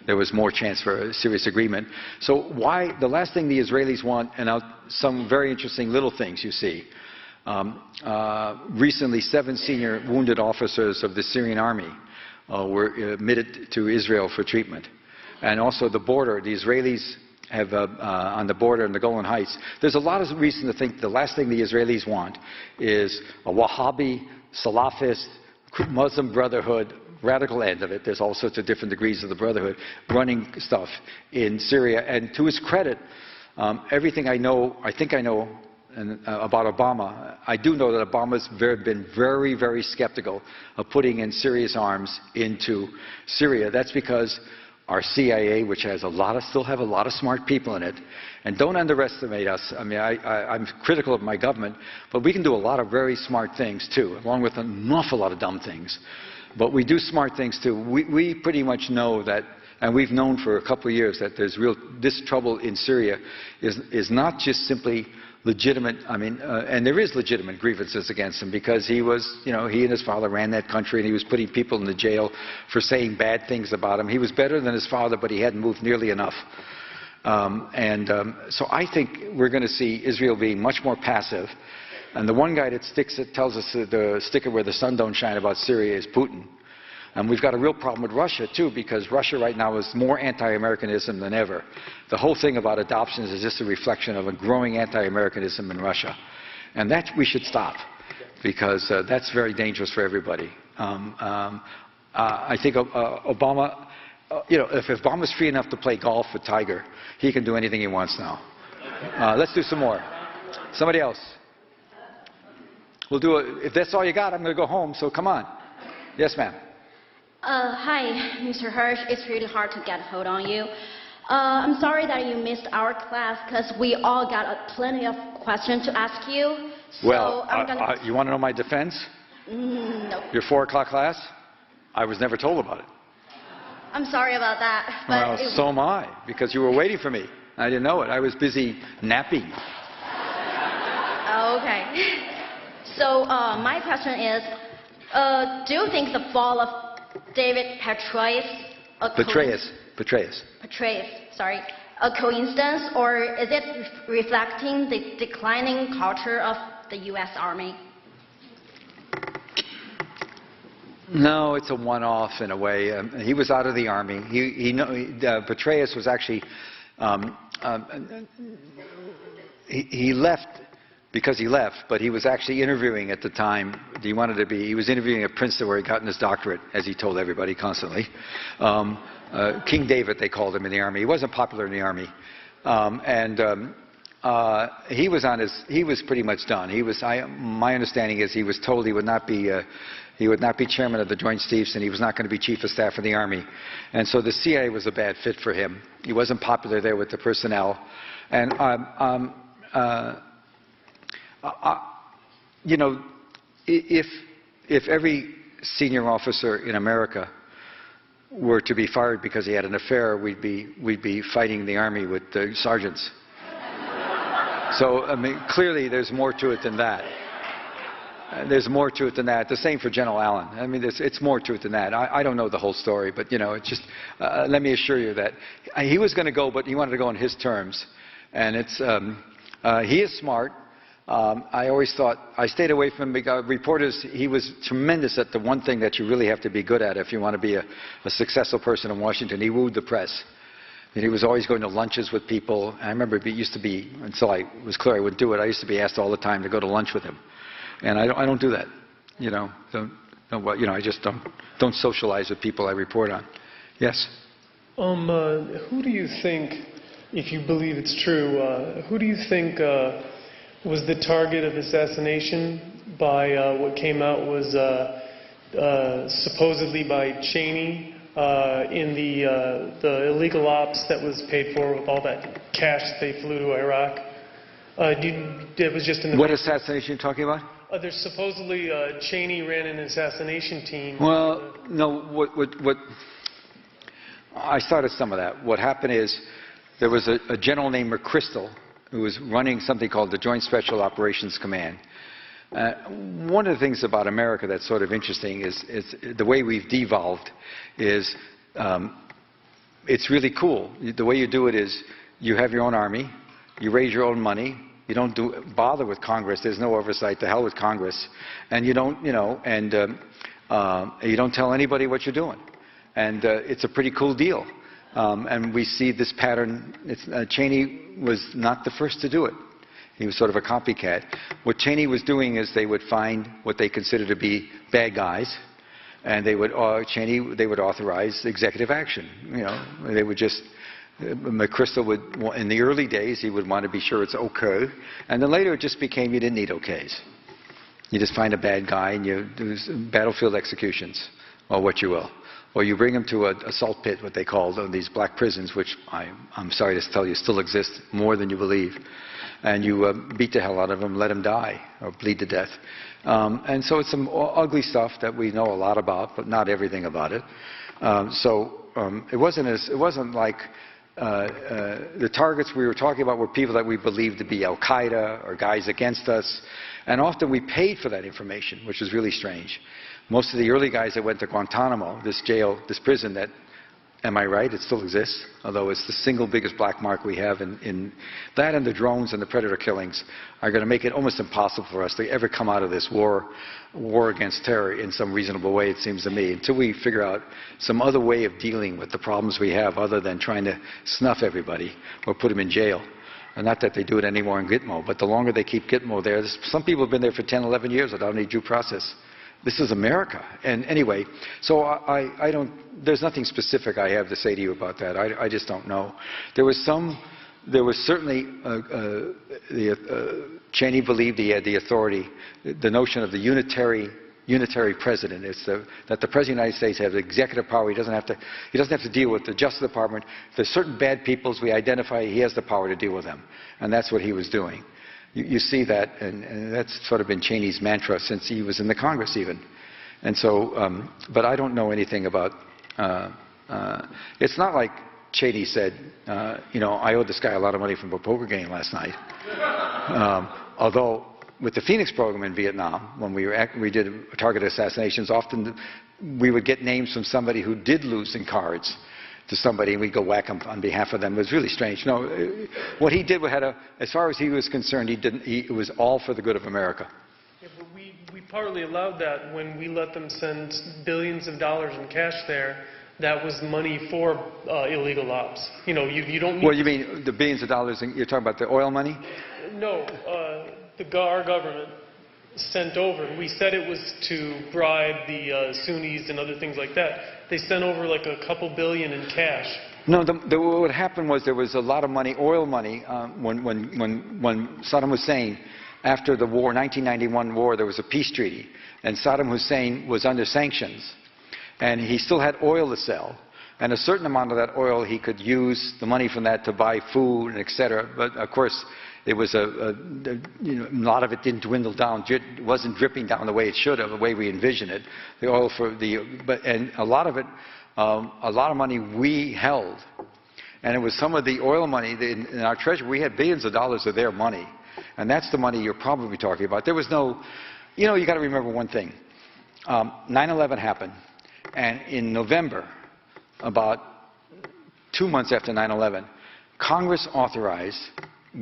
There was more chance for a serious agreement. So why, the last thing the Israelis want, and some very interesting little things you see. Recently, 7 senior wounded officers of the Syrian army were admitted to Israel for treatment. And also the border, the Israelis have, on the border in the Golan Heights, there's a lot of reason to think the last thing the Israelis want is a Wahhabi, Salafist, Muslim Brotherhood, radical end of it. There's all sorts of different degrees of the Brotherhood running stuff in Syria. And to his credit, everything I think I know about Obama, I do know that Obama's been very, very skeptical of putting in serious arms into Syria. That's because our CIA, which has still have a lot of smart people in it, and don't underestimate us. I mean, I'm critical of my government, but we can do a lot of very smart things too, along with an awful lot of dumb things. But we do smart things too. We pretty much know that, and we've known for a couple of years that this trouble in Syria is not just simply legitimate. I mean, and there is legitimate grievances against him because he and his father ran that country and he was putting people in the jail for saying bad things about him. He was better than his father, but he hadn't moved nearly enough. So I think we're going to see Israel being much more passive. And the one guy that tells us the sticker where the sun don't shine about Syria is Putin. And we've got a real problem with Russia, too, because Russia right now is more anti-Americanism than ever. The whole thing about adoptions is just a reflection of a growing anti-Americanism in Russia. And that we should stop, because that's very dangerous for everybody. I think Obama, if Obama's free enough to play golf with Tiger, he can do anything he wants now. Let's do some more. Somebody else. We'll do it. If that's all you got, I'm going to go home, so come on. Yes, ma'am. Hi, Mr. Hersh. It's really hard to get a hold on you. I'm sorry that you missed our class because we all got plenty of questions to ask you. So Well, I'm you want to know my defense? No. Your 4 o'clock class? I was never told about it. I'm sorry about that. But Well, so am I, because you were waiting for me. I didn't know it. I was busy napping. Okay. So my question is, do you think the fall of David Petraeus, sorry, a coincidence, or is it reflecting the declining culture of the U.S. Army? No, it's a one-off in a way. He was out of the Army. Petraeus was actually, he left because he left, but he was actually interviewing at the time. He was interviewing at Princeton where he got his doctorate, as he told everybody constantly. King David, they called him in the Army. He wasn't popular in the Army. He was pretty much done. My understanding is he was told he would not be chairman of the Joint Chiefs, and he was not going to be chief of staff of the Army. And so the CIA was a bad fit for him. He wasn't popular there with the personnel. And if every senior officer in America were to be fired because he had an affair, we'd be fighting the Army with the sergeants. So, I mean, clearly there's more to it than that. There's more to it than that. The same for General Allen. I mean, it's more to it than that. I don't know the whole story, but, it's just, let me assure you that he was going to go, but he wanted to go on his terms. And he is smart. I always thought, I stayed away from reporters. He was tremendous at the one thing that you really have to be good at if you want to be a successful person in Washington. He wooed the press. And he was always going to lunches with people. I remember it used to be, until I was clear I would do it, I used to be asked all the time to go to lunch with him. And I don't do that. I just don't socialize with people I report on. Yes? Who do you think, if you believe it's true, who do you think was the target of assassination by what came out was supposedly by Cheney in the illegal ops that was paid for with all that cash that they flew to Iraq? It was just in the... What assassination are you talking about? There's supposedly Cheney ran an assassination team. Well, no, what I started some of that. What happened is there was a general named McChrystal who was running something called the Joint Special Operations Command. One of the things about America that's sort of interesting is the way we've devolved is it's really cool. The way you do it is you have your own army, you raise your own money, you don't bother with Congress. There's no oversight. To hell with Congress, and you don't, you don't tell anybody what you're doing, and it's a pretty cool deal. And we see this pattern. Cheney was not the first to do it. He was sort of a copycat. What Cheney was doing is they would find what they considered to be bad guys, and they would authorize executive action. They would just. McChrystal would, in the early days, he would want to be sure it's okay, and then later it just became you didn't need okays. You just find a bad guy and you do battlefield executions, or what you will. Or you bring them to a salt pit, what they call these black prisons, which I'm sorry to tell you still exist more than you believe. And you beat the hell out of them, let them die, or bleed to death. And so it's some ugly stuff that we know a lot about, but not everything about it. It wasn't like the targets we were talking about were people that we believed to be Al-Qaeda or guys against us. And often we paid for that information, which is really strange. Most of the early guys that went to Guantanamo, this prison that Am I right? It still exists, although it's the single biggest black mark we have in that, and the drones and the predator killings are going to make it almost impossible for us to ever come out of this war against terror in some reasonable way, it seems to me, until we figure out some other way of dealing with the problems we have other than trying to snuff everybody or put them in jail. And not that they do it anymore in Gitmo, but the longer they keep Gitmo there, some people have been there for 10, 11 years without any due process. This is America. And anyway, so I don't, there's nothing specific I have to say to you about that. I just don't know. There was certainly, Cheney believed he had the authority, the notion of the unitary president. It's that the President of the United States has executive power. He doesn't have to deal with the Justice Department. If there's certain bad peoples we identify, he has the power to deal with them. And that's what he was doing. You see that, and that's sort of been Cheney's mantra since he was in the Congress even. And so, but I don't know anything about, it's not like Cheney said, you know, I owed this guy a lot of money from a poker game last night. Although, with the Phoenix program in Vietnam, when we did targeted assassinations, often we would get names from somebody who did lose in cards to somebody, and we'd go whack them on behalf of them. It was really strange. No, what he did had as far as he was concerned, it was all for the good of America. Yeah, but we partly allowed that when we let them send billions of dollars in cash there. That was money for illegal ops. You know, you don't need... Well, you mean the billions of dollars, you're talking about the oil money? No, our government sent over. We said it was to bribe the Sunnis and other things like that. They sent over like a couple billion in cash. No, what happened was there was a lot of money, oil money, when Saddam Hussein, after the war, 1991 war, there was a peace treaty, and Saddam Hussein was under sanctions, and he still had oil to sell, and a certain amount of that oil he could use the money from that to buy food and etc. But of course, it was a lot of it didn't dwindle down. It wasn't dripping down the way it should have, the way we envisioned it. The oil and a lot of it, a lot of money we held, and it was some of the oil money in our treasury. We had billions of dollars of their money, and that's the money you're probably talking about. There was no, you know, you got to remember one thing. 9/11 happened, and in November, about 2 months after 9/11, Congress authorized,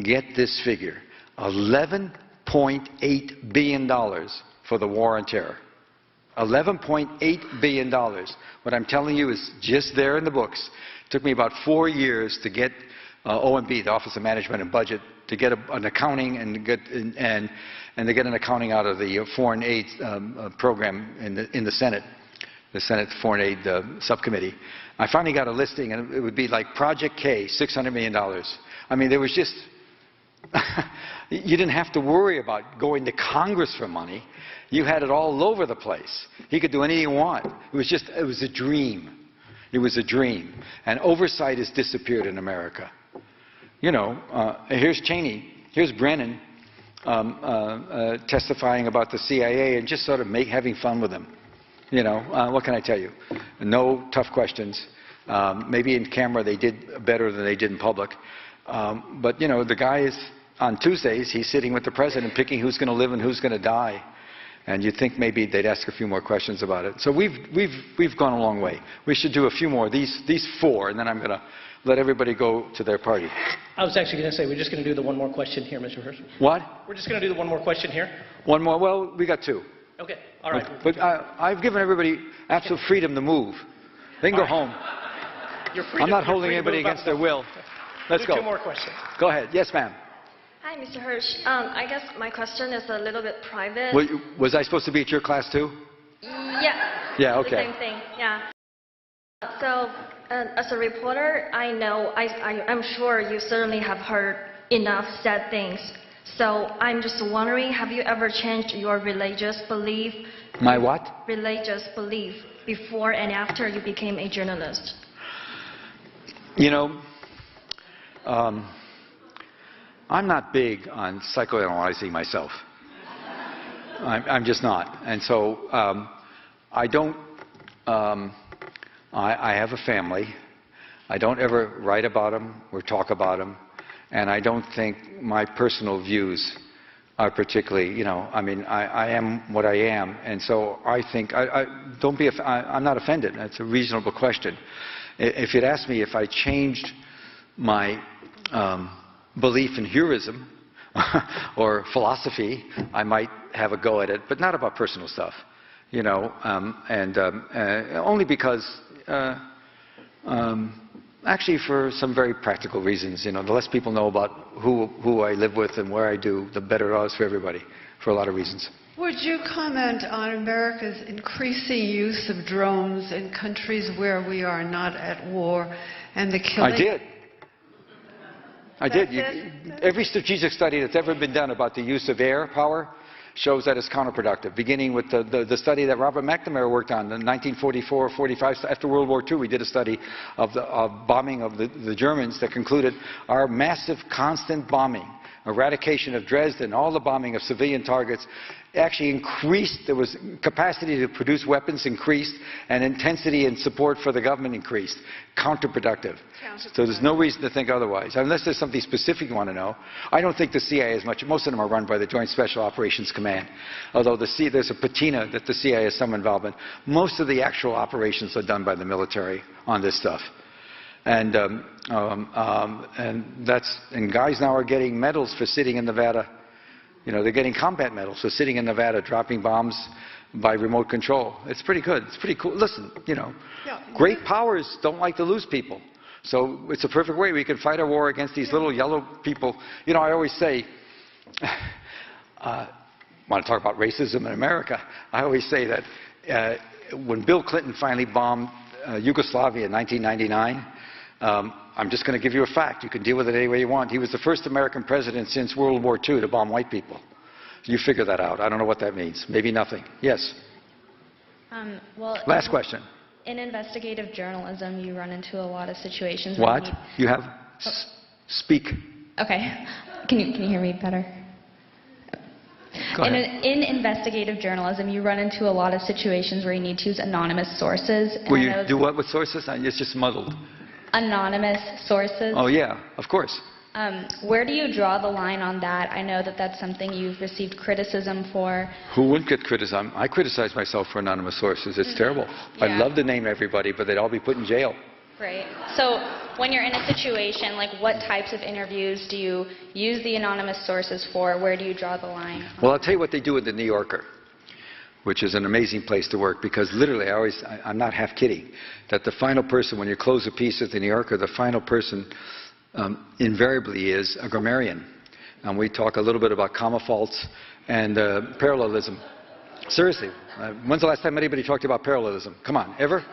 get this figure, $11.8 billion for the war on terror. $11.8 billion. What I'm telling you is just there in the books. It took me about 4 years to get OMB, the Office of Management and Budget, to get an accounting and to get an accounting out of the Foreign Aid program in the Senate. The Senate Foreign Aid Subcommittee. I finally got a listing, and it would be like Project K, $600 million. I mean, there was just, you didn't have to worry about going to Congress for money. You had it all over the place. You could do anything you want. It was a dream. It was a dream. And oversight has disappeared in America. You know, here's Cheney, here's Brennan testifying about the CIA and just sort of having fun with them. You know, what can I tell you? No tough questions. Maybe in camera they did better than they did in public. But, you know, the guy is, on Tuesdays, he's sitting with the president picking who's going to live and who's going to die. And you'd think maybe they'd ask a few more questions about it. So we've gone a long way. We should do a few more, these 4, and then I'm going to let everybody go to their party. I was actually going to say, we're just going to do the one more question here, Mr. Hersh. What? We're just going to do the one more question here. One more? Well, we got 2. Okay, all right. But I've given everybody absolute freedom to move. They can go home. I'm not holding anybody against their will. Let's go. 2 more questions. Go ahead. Yes, ma'am. Hi, Mr. Hersh. I guess my question is a little bit private. Was I supposed to be at your class too? Yeah. Yeah, okay. The same thing, yeah. So, as a reporter, I know, I'm sure you certainly have heard enough sad things. So, I'm just wondering, have you ever changed your religious belief? My what? Religious belief before and after you became a journalist? You know, I'm not big on psychoanalyzing myself. I'm just not. And so I don't, I have a family. I don't ever write about them or talk about them. And I don't think my personal views are particularly, you know, I mean, I am what I am. And so I think, don't be, I'm not offended. That's a reasonable question. If you'd asked me if I changed my belief in heroism or philosophy, I might have a go at it, but not about personal stuff, you know, only because, actually for some very practical reasons, you know, the less people know about who I live with and where I do, the better it is for everybody, for a lot of reasons. Would you comment on America's increasing use of drones in countries where we are not at war and the killing? I did. Every strategic study that's ever been done about the use of air power shows that it's counterproductive, beginning with the study that Robert McNamara worked on in 1944-45. After World War II, we did a study of the bombing of the Germans that concluded our massive, constant bombing, eradication of Dresden, all the bombing of civilian targets, actually increased. There was capacity to produce weapons increased, and intensity and support for the government increased. Counterproductive. So there's no reason to think otherwise, unless there's something specific you want to know. I don't think the CIA is much. Most of them are run by the Joint Special Operations Command, although there's a patina that the CIA has some involvement. Most of the actual operations are done by the military on this stuff. And guys now are getting medals for sitting in Nevada. You know, they're getting combat medals for sitting in Nevada, dropping bombs by remote control. It's pretty good. It's pretty cool. Listen, you know, great powers don't like to lose people. So it's a perfect way we can fight a war against these little yellow people. You know, I always say, want to talk about racism in America, I always say that when Bill Clinton finally bombed Yugoslavia in 1999, I'm just going to give you a fact. You can deal with it any way you want. He was the first American president since World War II to bomb white people. You figure that out. I don't know what that means. Maybe nothing. Yes? Last question. In investigative journalism, you run into a lot of situations. What? You have? Speak. Okay. Can you hear me better? Go ahead. In investigative journalism, you run into a lot of situations where you need to use anonymous sources. Will you do what with sources? It's just muddled. Anonymous sources. Oh, yeah, of course. Where do you draw the line on that? I know that that's something you've received criticism for. Who wouldn't get criticism? I criticize myself for anonymous sources. It's terrible. Yeah. I'd love to name everybody, but they'd all be put in jail. Right. So when you're in a situation, like what types of interviews do you use the anonymous sources for? Where do you draw the line? Well, I'll tell you what they do with the New Yorker, which is an amazing place to work, because literally, I'm not half kidding, that the final person, when you close a piece at the New Yorker, the final person invariably is a grammarian. And we talk a little bit about comma faults and parallelism. Seriously, when's the last time anybody talked about parallelism? Come on, ever?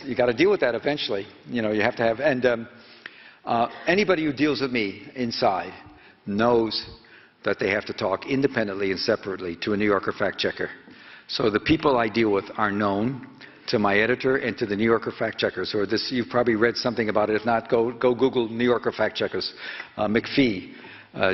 You got to deal with that eventually. You know, you have to have, and anybody who deals with me inside knows that they have to talk independently and separately to a New Yorker fact checker. So the people I deal with are known to my editor and to the New Yorker fact checkers. Or this, you've probably read something about it. If not, go Google New Yorker fact checkers. McPhee,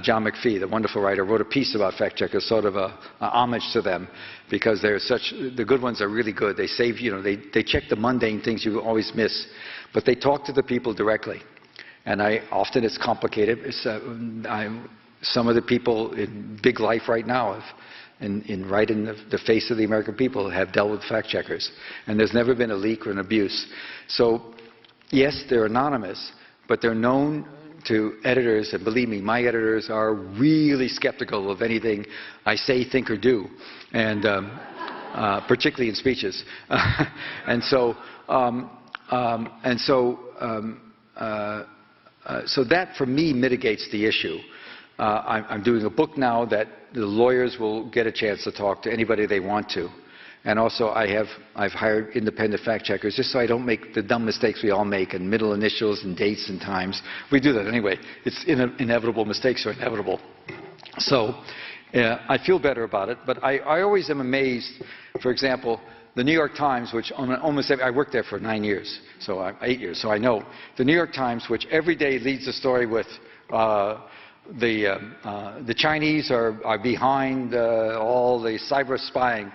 John McPhee, the wonderful writer, wrote a piece about fact checkers, sort of a homage to them, because they're the good ones are really good. They save, you know, they check the mundane things you always miss, but they talk to the people directly. And often it's complicated. Some of the people in big life right now, right in the face of the American people, have dealt with fact checkers. And there's never been a leak or an abuse. So, yes, they're anonymous, but they're known to editors, and believe me, my editors are really skeptical of anything I say, think, or do, and particularly in speeches. So that, for me, mitigates the issue. I'm doing a book now that the lawyers will get a chance to talk to anybody they want to. And also I've hired independent fact checkers just so I don't make the dumb mistakes we all make, and middle initials and dates and times. We do that anyway. It's inevitable. Mistakes are inevitable. So I feel better about it. But I always am amazed, for example, the New York Times, which I worked there for 8 years, so I know. The New York Times, which every day leads the story with the Chinese are behind all the cyber spying,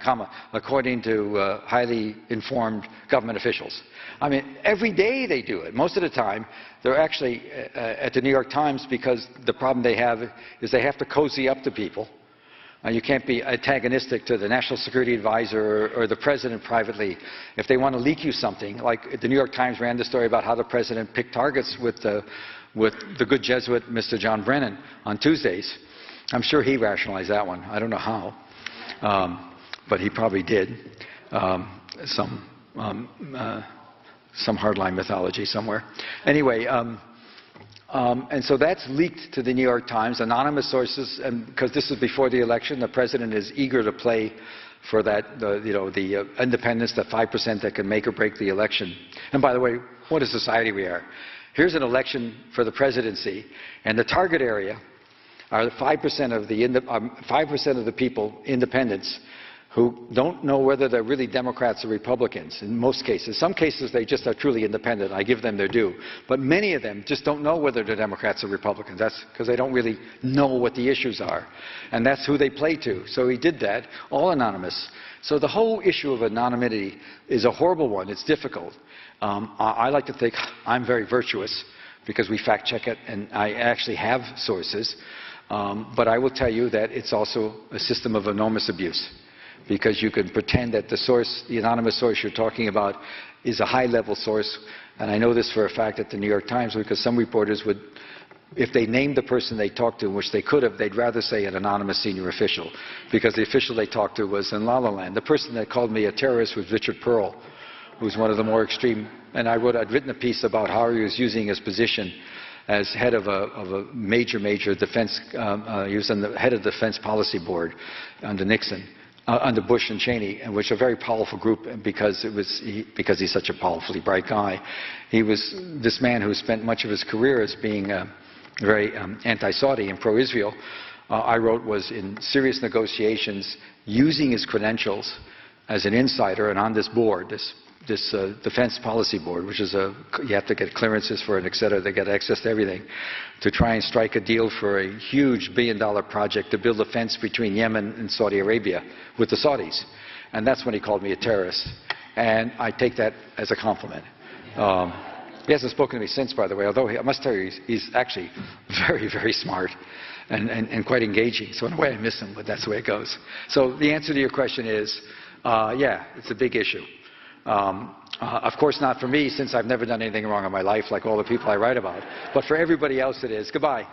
according to highly informed government officials. I mean, every day they do it. Most of the time, they're actually at the New York Times, because the problem they have is they have to cozy up to people You can't be antagonistic to the National Security Advisor or the President privately. If they want to leak you something, like the New York Times ran the story about how the President picked targets with the good Jesuit, Mr. John Brennan, on Tuesdays. I'm sure he rationalized that one. I don't know how, but he probably did. Some hardline mythology somewhere. Anyway, and so that's leaked to the New York Times, anonymous sources, and because this is before the election, the president is eager to play for that, the independence, the 5% that can make or break the election. And by the way, what a society we are. Here's an election for the presidency, and the target area are 5% of the people, independents, who don't know whether they're really Democrats or Republicans in most cases. Some cases they just are truly independent. I give them their due. But many of them just don't know whether they're Democrats or Republicans. That's because they don't really know what the issues are. And that's who they play to. So he did that, all anonymous. So the whole issue of anonymity is a horrible one. It's difficult. I like to think I'm very virtuous because we fact check it and I actually have sources. But I will tell you that it's also a system of enormous abuse. Because you can pretend that the source, the anonymous source you're talking about, is a high-level source. And I know this for a fact at the New York Times, because some reporters would, if they named the person they talked to, which they could have, they'd rather say an anonymous senior official, because the official they talked to was in La La Land. The person that called me a terrorist was Richard Pearl, who's one of the more extreme. And I'd written a piece about how he was using his position as head of a major defense, he was on the head of the Defense Policy Board under Nixon. Under Bush and Cheney, which are a very powerful group because he's such a powerfully bright guy. He was this man who spent much of his career as being very anti-Saudi and pro-Israel. I wrote was in serious negotiations using his credentials as an insider and on this board, this Defense Policy Board, which is you have to get clearances for it, et cetera, they get access to everything, to try and strike a deal for a huge billion-dollar project to build a fence between Yemen and Saudi Arabia with the Saudis. And that's when he called me a terrorist. And I take that as a compliment. He hasn't spoken to me since, by the way, although I must tell you, he's actually very smart and quite engaging. So in a way I miss him, but that's the way it goes. So the answer to your question is, yeah, it's a big issue. Of course not for me, since I've never done anything wrong in my life, like all the people I write about. But for everybody else it is. Goodbye.